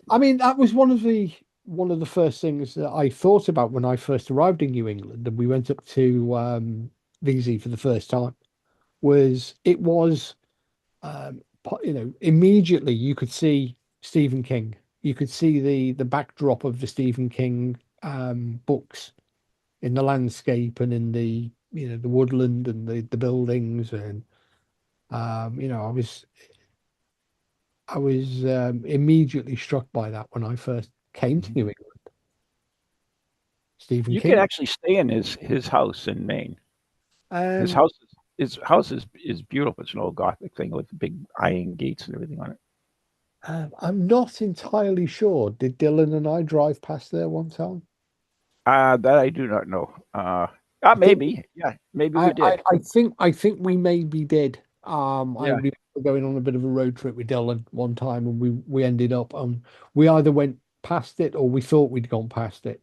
Speaker 1: I mean, that was one of the first things that I thought about when I first arrived in New England, and we went up to VZ for the first time. It was immediately you could see Stephen King. You could see the backdrop of the Stephen King books in the landscape and in the woodland and the buildings, and I was immediately struck by that when I first came to
Speaker 2: Mhm.
Speaker 1: New England. Stephen
Speaker 2: You can
Speaker 1: King.
Speaker 2: actually stay in his house in Maine. His
Speaker 1: Um,
Speaker 2: house is beautiful. It's an old Gothic thing with big iron gates and everything on it.
Speaker 1: I'm not entirely sure. Did Dylan and I drive past there one time?
Speaker 2: That I do not know.
Speaker 1: I think
Speaker 2: Maybe. Yeah, maybe we
Speaker 1: I,
Speaker 2: did.
Speaker 1: I, I think I think we maybe did. I
Speaker 2: Yeah.
Speaker 1: remember going on a bit of a road trip with Dylan one time, and we ended up we either went past it or we thought we'd gone past it.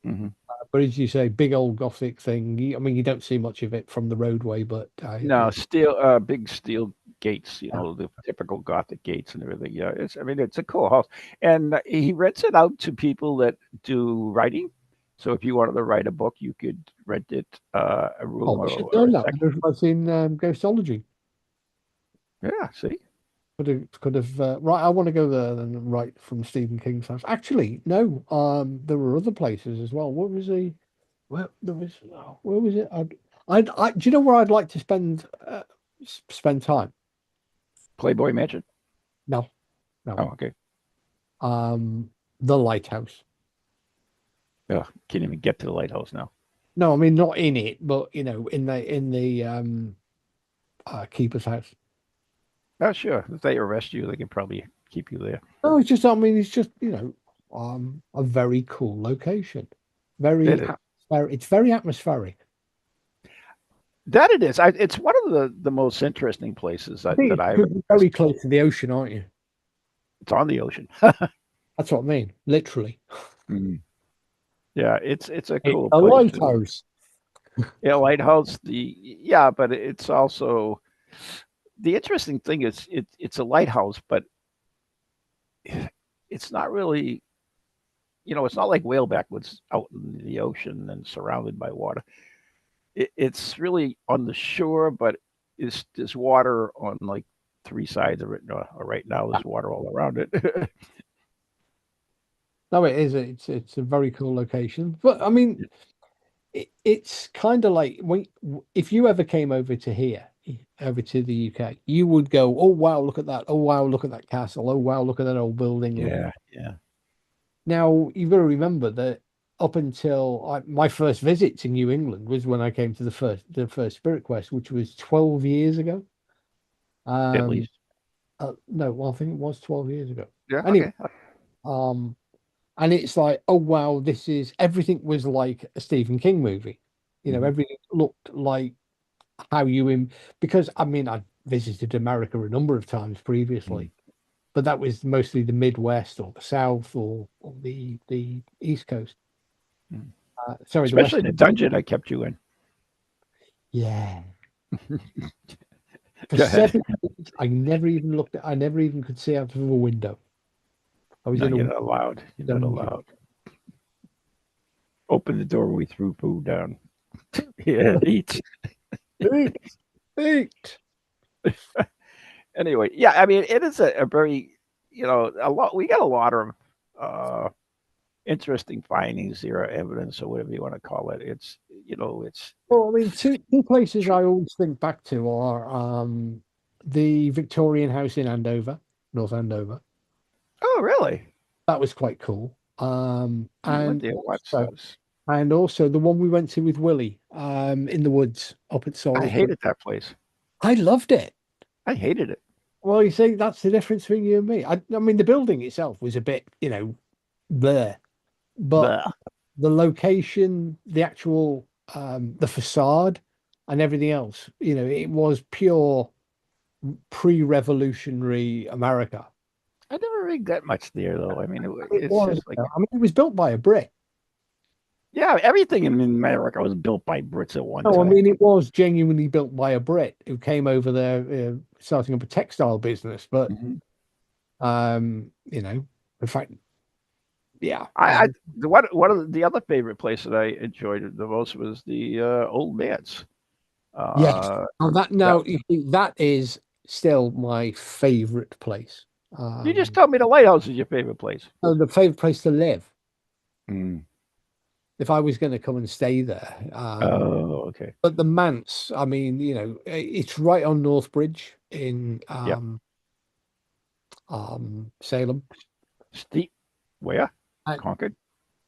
Speaker 2: Hmm.
Speaker 1: But as you say, big old Gothic thing. I mean, you don't see much of it from the roadway, but
Speaker 2: No, big steel gates. You
Speaker 1: yeah.
Speaker 2: know, the typical Gothic gates and everything. Yeah, I mean, it's a cool house, and he rents it out to people that do writing. So if you wanted to write a book, you could rent it a room
Speaker 1: Oh, I should
Speaker 2: or
Speaker 1: know
Speaker 2: a
Speaker 1: that.
Speaker 2: section.
Speaker 1: I've seen Ghostology.
Speaker 2: Yeah. See.
Speaker 1: Could have right. I want to go there and write from Stephen King's house. Actually, no. There were other places as well. What was the where there was? Where was it? Do you know where I'd like to spend time?
Speaker 2: Playboy Mansion.
Speaker 1: No, no.
Speaker 2: Oh, okay.
Speaker 1: The lighthouse.
Speaker 2: Yeah, can't even get to the lighthouse now.
Speaker 1: No, I mean not in it, but in the keeper's house.
Speaker 2: Oh, sure. If they arrest you, they can probably keep you there.
Speaker 1: No, it's just. I mean, it's just a very cool location. Very
Speaker 2: It is.
Speaker 1: It's very atmospheric.
Speaker 2: That it is. It's one of the most interesting places
Speaker 1: I think
Speaker 2: that
Speaker 1: it's
Speaker 2: I've.
Speaker 1: because you're very close to the ocean, aren't you?
Speaker 2: It's on the ocean.
Speaker 1: That's what I mean, literally.
Speaker 2: Mm. Yeah, it's a
Speaker 1: It's
Speaker 2: cool
Speaker 1: a
Speaker 2: place to.
Speaker 1: lighthouse.
Speaker 2: Yeah, lighthouse. But it's also the interesting thing is it's a lighthouse, but it's not really. It's not like whaleback was out in the ocean and surrounded by water. It's really on the shore, but there's water on like three sides of it. Right now, there's water all around it.
Speaker 1: No, it is. It's a very cool location. But I mean, it's kind of like if you ever came over to here, over to the UK, you would go, "Oh wow, look at that! Oh wow, look at that castle! Oh wow, look at that old building!"
Speaker 2: Yeah.
Speaker 1: Now you've got to remember that up until my first visit to New England was when I came to the first Spirit Quest, which was 12 years ago.
Speaker 2: At least.
Speaker 1: No, well, I think it was 12 years ago.
Speaker 2: Yeah.
Speaker 1: Anyway,
Speaker 2: Okay.
Speaker 1: and it's like, oh wow, this is everything was like a Stephen King movie.
Speaker 2: Mhm.
Speaker 1: Everything looked like how because I mean I visited America a number of times previously, but that was mostly the Midwest or the South or the East Coast. Sorry, the West.
Speaker 2: Especially the dungeon I kept you in.
Speaker 1: Yeah. For
Speaker 2: Go ahead.
Speaker 1: 7 years, I never even could see out of a window. I was
Speaker 2: No,
Speaker 1: in
Speaker 2: you're
Speaker 1: a
Speaker 2: not allowed. You're not
Speaker 1: dungeon.
Speaker 2: allowed. Open the door. We threw food down. Yeah, eat.
Speaker 1: Eat.
Speaker 2: Anyway, yeah. I mean, it is a very, a lot. We got a lot of interesting findings here, evidence, or whatever you want to call it. It's, it's.
Speaker 1: Well, I mean, two places I always think back to are the Victorian house in Andover, North Andover.
Speaker 2: Oh, really?
Speaker 1: That was quite cool.
Speaker 2: You went
Speaker 1: And
Speaker 2: there, watched
Speaker 1: also,
Speaker 2: those.
Speaker 1: and also the one we went to with Willie, in the woods up at
Speaker 2: I
Speaker 1: Salisbury.
Speaker 2: hated that place.
Speaker 1: I loved it.
Speaker 2: I hated it.
Speaker 1: Well, you see, that's the difference between you and me. I mean, the building itself was a bit, there, but
Speaker 2: Blah.
Speaker 1: the location, the actual, the facade, and everything else, it was pure pre-revolutionary America.
Speaker 2: I never really got much there, though. I mean,
Speaker 1: It
Speaker 2: it's
Speaker 1: was.
Speaker 2: just like,
Speaker 1: I mean, it was built by a Brit.
Speaker 2: yeah, everything in America was built by Brits at one
Speaker 1: No, I
Speaker 2: time.
Speaker 1: mean, it was genuinely built by a Brit who came over there, starting up a textile business. But,
Speaker 2: Mhm.
Speaker 1: in fact, yeah.
Speaker 2: One of the other favorite places I enjoyed the most was the Old Manse.
Speaker 1: Yes.
Speaker 2: That-
Speaker 1: You see, that is still my favorite place.
Speaker 2: you just told me the lighthouse is your favorite place.
Speaker 1: The favorite place to live.
Speaker 2: Mm.
Speaker 1: If I was going to come and stay there.
Speaker 2: Oh, okay.
Speaker 1: But the manse, I mean, it's right on North Bridge in Salem.
Speaker 2: Steep. Where?
Speaker 1: And-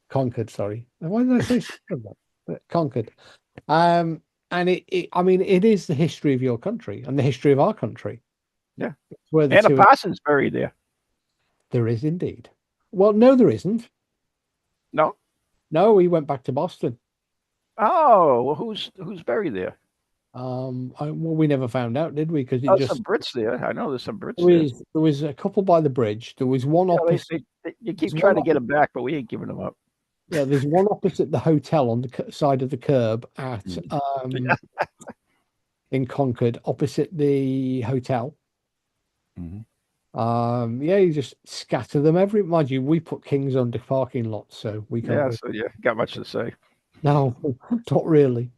Speaker 2: Concord.
Speaker 1: Sorry. Why did I say Salem? Concord. And I mean, it is the history of your country and the history of our country.
Speaker 2: Yeah.
Speaker 1: It's where the
Speaker 2: Anna
Speaker 1: two
Speaker 2: Parsons buried there.
Speaker 1: there is indeed. Well, no, there isn't.
Speaker 2: No.
Speaker 1: No, he went back to Boston.
Speaker 2: Oh, well, who's buried there?
Speaker 1: Well, we never found out, did we? Because
Speaker 2: There's some Brits there. I know there's some Brits
Speaker 1: there was a couple by the bridge. There was one
Speaker 2: there.
Speaker 1: opposite.
Speaker 2: You keep
Speaker 1: there's
Speaker 2: trying to
Speaker 1: one
Speaker 2: get them back, but we ain't giving them up.
Speaker 1: Yeah, there's one opposite the hotel on the side of the curb at in Concord, opposite the hotel.
Speaker 2: Mhm.
Speaker 1: Yeah, you just scatter them mind you, we put kings under parking lots, so we can't.
Speaker 2: Yeah,
Speaker 1: really-
Speaker 2: so yeah, got much to say.
Speaker 1: No, not really.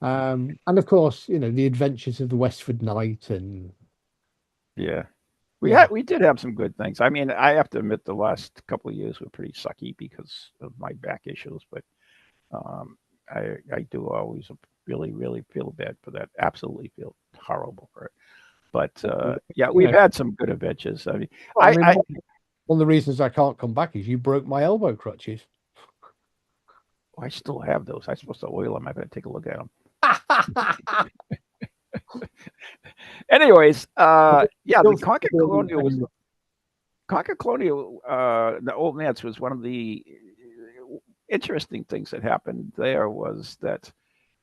Speaker 1: And of course, the adventures of the Westford Knight and
Speaker 2: Yeah.
Speaker 1: Yeah.
Speaker 2: We did have some good things. I mean, I have to admit the last couple of years were pretty sucky because of my back issues, but I do always really, really feel bad for that. Absolutely feel horrible for it. But yeah, we've had some good adventures. I mean,
Speaker 1: Well, I mean, one of the reasons I can't come back is you broke my elbow crutches.
Speaker 2: I still have those. I'm supposed to oil them. I better take a look at them. Anyways, yeah, the Concord Colonial, the Old Manse was one of the interesting things that happened there was that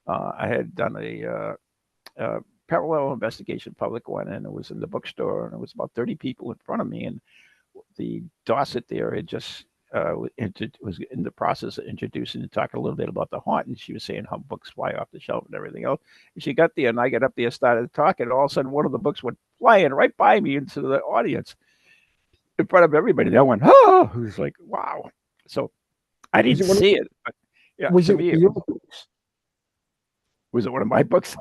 Speaker 2: I had done a parallel investigation, public one, and it was in the bookstore, and it was about 30 people in front of me, and the Dorset there had just was in the process of introducing and talking a little bit about the haunt, and she was saying how books fly off the shelf and everything else. And she got there, and I got up there, started talking, and all of a sudden one of the books went flying right by me into the audience in front of everybody. They went, oh, it was like, wow. So I didn't see it. But yeah,
Speaker 1: was it your books?
Speaker 2: Was it one of my books?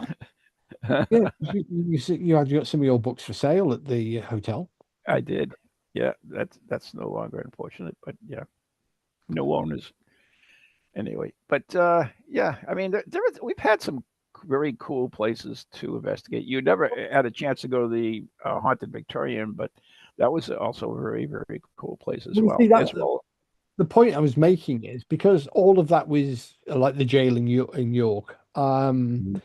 Speaker 1: Yeah, you had got some of your books for sale at the hotel.
Speaker 2: I did. Yeah, that's no longer unfortunate, but yeah, no owners. Anyway, but yeah, I mean, we've had some very cool places to investigate. You never had a chance to go to the haunted Victorian, but that was also a very, very cool place as
Speaker 1: Well, you
Speaker 2: well.
Speaker 1: see,
Speaker 2: As well,
Speaker 1: the point I was making is because all of that was like the jail in York.
Speaker 2: Mhm.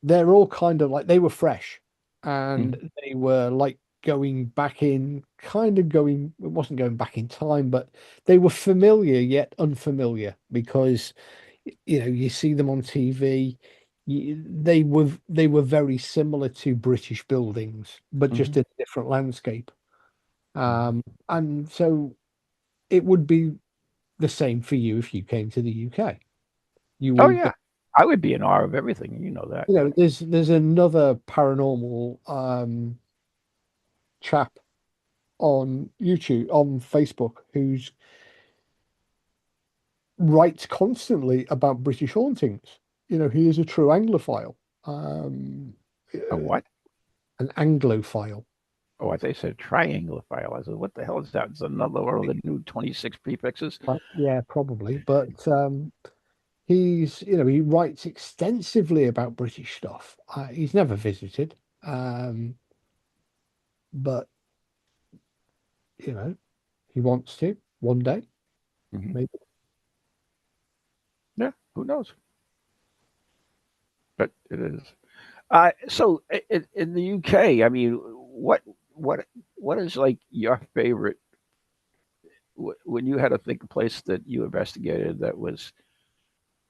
Speaker 1: They're all kind of like they were fresh,
Speaker 2: Mhm.
Speaker 1: and they were like going back in, kind of going. It wasn't going back in time, but they were familiar yet unfamiliar because you see them on TV. They were very similar to British buildings, but just
Speaker 2: Mhm.
Speaker 1: in a different landscape.
Speaker 2: Mhm.
Speaker 1: And so it would be the same for you if you came to the UK. You
Speaker 2: Oh
Speaker 1: would,
Speaker 2: yeah, I would be in awe of everything. You know that.
Speaker 1: there's another paranormal chap on YouTube, on Facebook, who's writes constantly about British hauntings. He is a true Anglophile, um,
Speaker 2: A what?
Speaker 1: an Anglophile.
Speaker 2: Oh, I thought you said trianglophile. I said, what the hell is that? It's another one of the new 26 prefixes.
Speaker 1: Yeah, probably, but he writes extensively about British stuff. He's never visited, but you know, he wants to one day,
Speaker 2: Hmm.
Speaker 1: maybe.
Speaker 2: Yeah, who knows? But it is. So in the UK, I mean, what what is like your favorite when you had to think a place that you investigated that was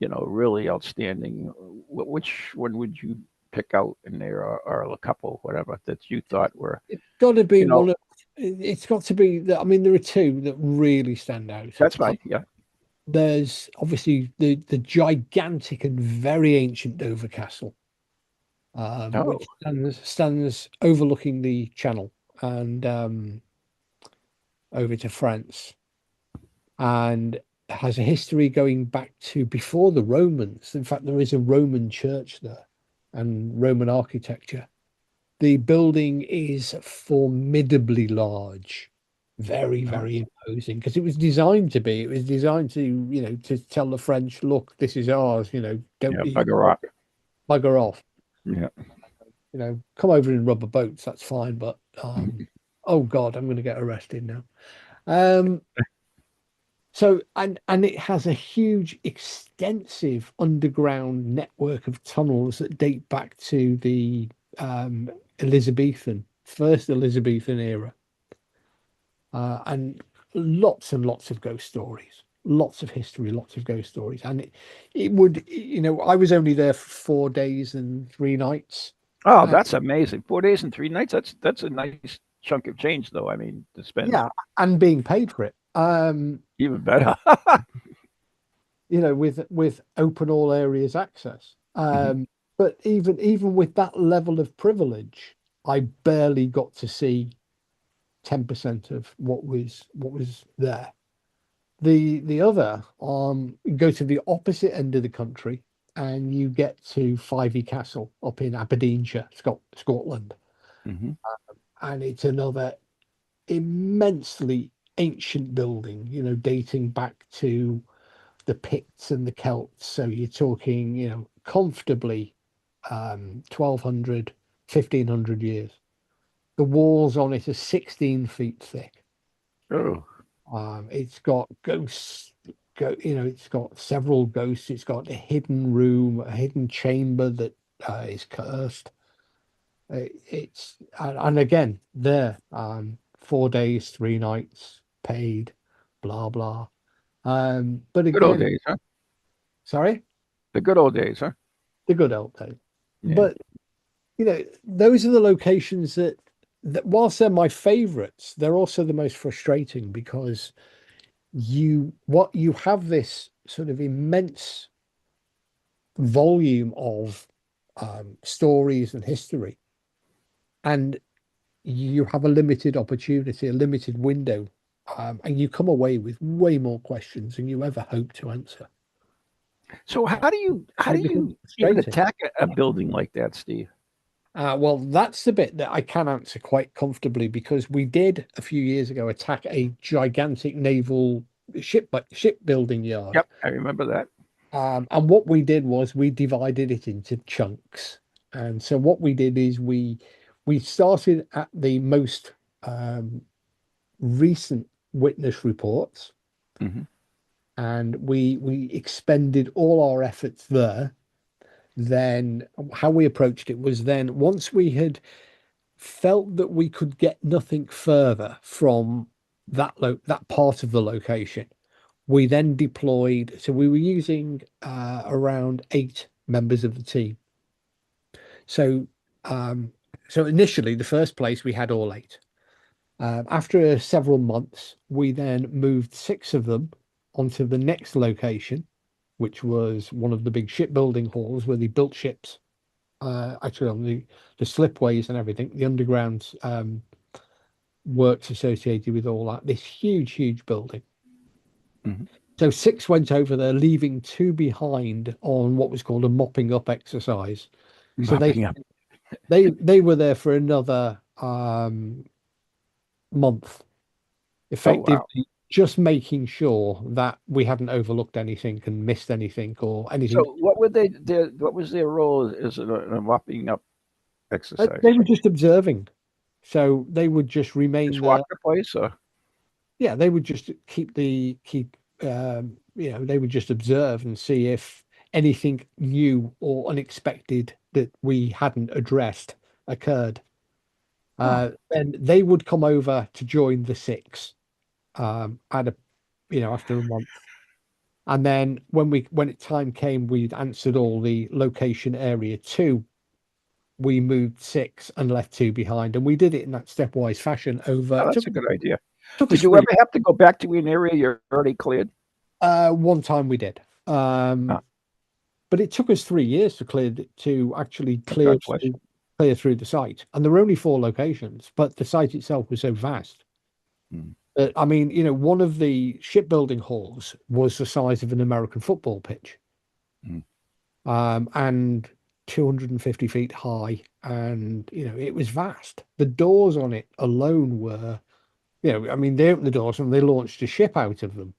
Speaker 2: really outstanding? Which one would you pick out in there, or a couple, whatever that you thought were
Speaker 1: It's got to be
Speaker 2: you know
Speaker 1: one of. It's got to be that. I mean, there are two that really stand out.
Speaker 2: that's fine. Yeah.
Speaker 1: There's obviously the gigantic and very ancient Dover Castle,
Speaker 2: Oh.
Speaker 1: which stands overlooking the Channel and over to France, and has a history going back to before the Romans. In fact, there is a Roman church there and Roman architecture. The building is formidably large, very,
Speaker 2: Oh,
Speaker 1: very imposing because it was designed to be. It was designed to tell the French, look, this is ours, don't
Speaker 2: yeah,
Speaker 1: you
Speaker 2: bugger off.
Speaker 1: bugger off.
Speaker 2: Yeah.
Speaker 1: Come over in rubber boats, that's fine, but
Speaker 2: Mhm.
Speaker 1: oh God, I'm going to get arrested now. Um, So and it has a huge, extensive underground network of tunnels that date back to the first Elizabethan era, and lots of ghost stories, lots of history, lots of ghost stories. And it would, I was only there for 4 days and 3 nights.
Speaker 2: Oh,
Speaker 1: Uh,
Speaker 2: that's amazing. 4 days and 3 nights. That's a nice chunk of change, though. I mean, to spend
Speaker 1: yeah, and being paid for it.
Speaker 2: even better.
Speaker 1: With open all areas access.
Speaker 2: Mhm.
Speaker 1: But even with that level of privilege, I barely got to see 10% of what was there. The other, you go to the opposite end of the country and you get to Fivey Castle up in Aberdeenshire, Scotland,
Speaker 2: Mhm.
Speaker 1: and it's another immensely ancient building, dating back to the Picts and the Celts. So you're talking, comfortably 1200, 1500 years. The walls on it are 16 feet thick.
Speaker 2: Oh,
Speaker 1: It's got ghosts, it's got several ghosts. It's got a hidden room, a hidden chamber that is cursed. And again, there, 4 days, 3 nights, paid, blah, blah. But
Speaker 2: good old
Speaker 1: again,
Speaker 2: days, huh?
Speaker 1: sorry?
Speaker 2: The good old days, huh?
Speaker 1: The good old days.
Speaker 2: Yeah.
Speaker 1: But those are the locations that whilst they're my favorites, they're also the most frustrating because you have this sort of immense volume of stories and history, and you have a limited opportunity, a limited window, and you come away with way more questions than you ever hope to answer.
Speaker 2: So how
Speaker 1: And
Speaker 2: do
Speaker 1: it becomes
Speaker 2: you even
Speaker 1: frustrating.
Speaker 2: attack a building like that, Steve?
Speaker 1: Well, that's the bit that I can answer quite comfortably because we did a few years ago attack a gigantic naval shipbuilding yard.
Speaker 2: Yep, I remember that.
Speaker 1: And what we did was we divided it into chunks. And so what we did is we started at the most recent witness reports,
Speaker 2: Mm-hmm.
Speaker 1: and we expended all our efforts there. Then how we approached it was, then once we had felt that we could get nothing further from that part of the location, we then deployed. So we were using around 8 members of the team. So so initially, the first place we had all 8. After several months, we then moved 6 of them onto the next location, which was one of the big shipbuilding halls where they built ships. Actually, on the slipways and everything, the underground works associated with all that. This huge building.
Speaker 2: Mm-hmm.
Speaker 1: So 6 went over there, leaving 2 behind on what was called a mopping up exercise. So
Speaker 2: Mopping up.
Speaker 1: they were there for another month, effectively just making sure that we hadn't overlooked anything and missed anything or anything.
Speaker 2: So what would they do? What was their role as a mopping up exercise?
Speaker 1: They were just observing. So they would just remain
Speaker 2: Just
Speaker 1: there.
Speaker 2: walk the place, or
Speaker 1: Yeah, they would just keep they would just observe and see if anything new or unexpected that we hadn't addressed occurred. Then they would come over to join the 6 at a after a month. And then when time came, we'd answered all the location area 2. We moved 6 and left 2 behind, and we did it in that stepwise fashion over.
Speaker 2: that's a good idea.
Speaker 1: Took
Speaker 2: Did
Speaker 1: us
Speaker 2: you
Speaker 1: 3
Speaker 2: ever have to go back to an area you already cleared?
Speaker 1: One time we did. But it took us 3 years to actually clear through the site. And there were only 4 locations, but the site itself was so vast. I mean, one of the shipbuilding halls was the size of an American football pitch, and 250 feet high, and it was vast. The doors on it alone were, I mean, they opened the doors and they launched a ship out of them.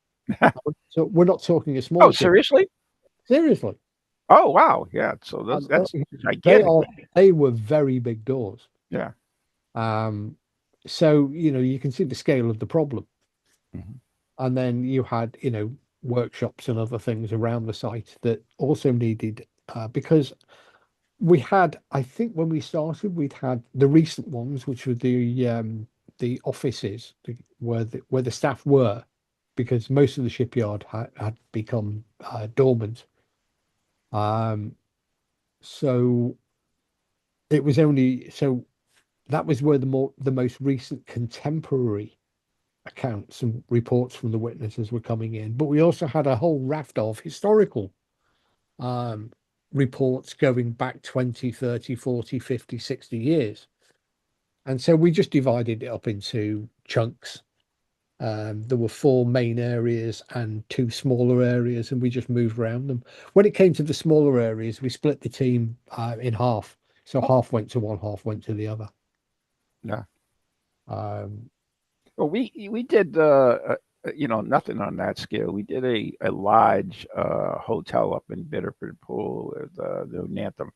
Speaker 1: So we're not talking a small ship.
Speaker 2: Seriously?
Speaker 1: Seriously.
Speaker 2: Oh wow, yeah. So that's gigantic.
Speaker 1: They were very big doors.
Speaker 2: Yeah.
Speaker 1: So you can see the scale of the problem. And then you had workshops and other things around the site that also needed, because we had, I think when we started, we'd had the recent ones, which were the offices where the staff were, because most of the shipyard had become dormant. So it was only that was where the most recent contemporary accounts and reports from the witnesses were coming in. But we also had a whole raft of historical reports going back 20, 30, 40, 50, 60 years. And so we just divided it up into chunks. There were 4 main areas and 2 smaller areas, and we just moved around them. When it came to the smaller areas, we split the team in half. So half went to one, half went to the other.
Speaker 2: Yeah. Well, we did nothing on that scale. We did a lodge hotel up in Biddeford Pool with the Nantum,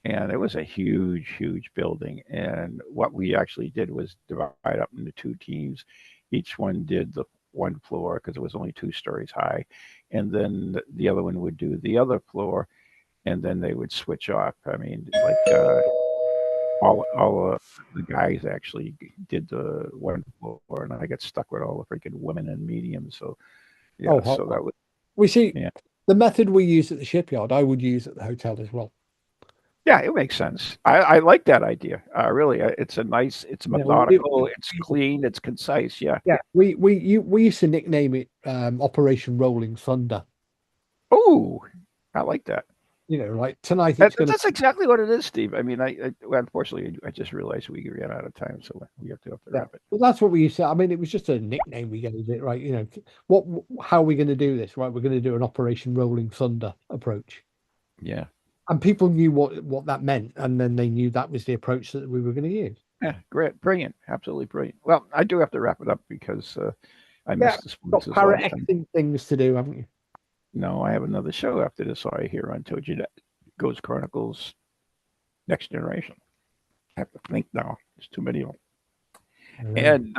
Speaker 2: and it was a huge building. And what we actually did was divide up into 2 teams. Each one did the one floor because it was only 2 stories high, and then the other one would do the other floor, and then they would switch off. I mean, like all the guys actually did the one floor, and I got stuck with all the freaking women and mediums. So yeah, so that was.
Speaker 1: We see the method we use at the shipyard, I would use at the hotel as well.
Speaker 2: Yeah, it makes sense. I like that idea. Really, it's methodical, it's clean, it's concise. Yeah.
Speaker 1: Yeah. We used to nickname it Operation Rolling Thunder.
Speaker 2: Oh, I like that.
Speaker 1: Like tonight.
Speaker 2: That's exactly what it is, Steve. I mean, unfortunately, I just realized we ran out of time, so we have to wrap it.
Speaker 1: Well, that's what we used to. I mean, it was just a nickname we gave it, right? How are we going to do this? Right, we're going to do an Operation Rolling Thunder approach.
Speaker 2: Yeah. And
Speaker 1: people knew what that meant, and then they knew that was the approach that we were going to use.
Speaker 2: Yeah, great, brilliant, absolutely brilliant. Well, I do have to wrap it up because I
Speaker 1: Yeah,
Speaker 2: miss the
Speaker 1: got
Speaker 2: sponsors
Speaker 1: para
Speaker 2: last time.
Speaker 1: acting things to do, haven't you?
Speaker 2: No, I have another show after this. Sorry, here on told you that Ghost Chronicles Next Generation. I have to think now. There's too many of them. And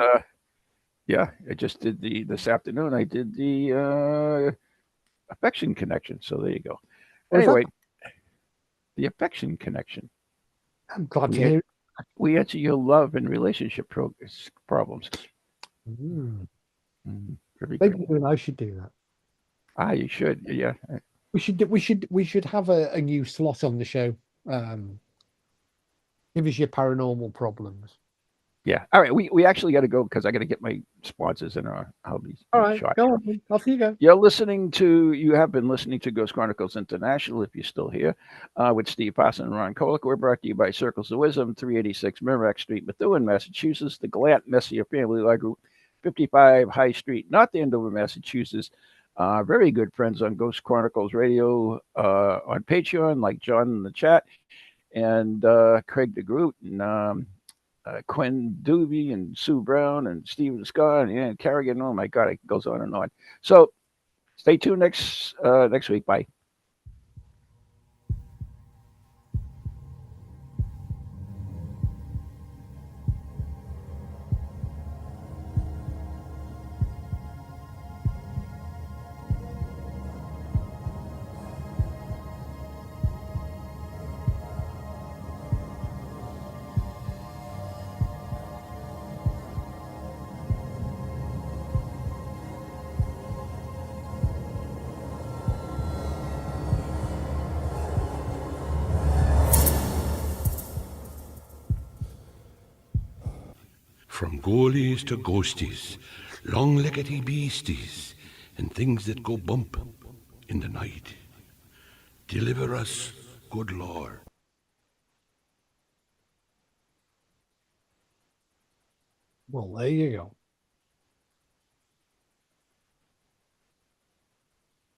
Speaker 2: yeah, I just did this afternoon. I did the affection connection. So there you go.
Speaker 1: What is that?
Speaker 2: Anyway, the affection connection.
Speaker 1: I'm glad to
Speaker 2: We,
Speaker 1: hear.
Speaker 2: we answer your love and relationship problems. Very good.
Speaker 1: Maybe you and I should do that.
Speaker 2: Ah, you should. Yeah.
Speaker 1: We should have a new slot on the show. Give us your paranormal problems.
Speaker 2: Yeah. All right. We actually got to go because I got to get my sponsors in. I'll be
Speaker 1: All right,
Speaker 2: short.
Speaker 1: go on. Off you go.
Speaker 2: You have been listening to Ghost Chronicles International, if you're still here, with Steve Parson and Ron Kolick. We're brought to you by Circles of Wisdom, 386 Merrimack Street, Methuen, Massachusetts, the Glant Messier Family Law Group, 55 High Street, North Andover, Massachusetts. Very good friends on Ghost Chronicles Radio on Patreon, like John in the chat, and Craig DeGroot, and Quinn Doobie and Sue Brown and Steven Scott and Ann Carrigan. Oh my God, it goes on and on. So stay tuned next week. Bye.
Speaker 10: From ghoulies to ghosties, long-leggedy beasties, and things that go bump in the night. Deliver us, good Lord.
Speaker 1: Well, there you go.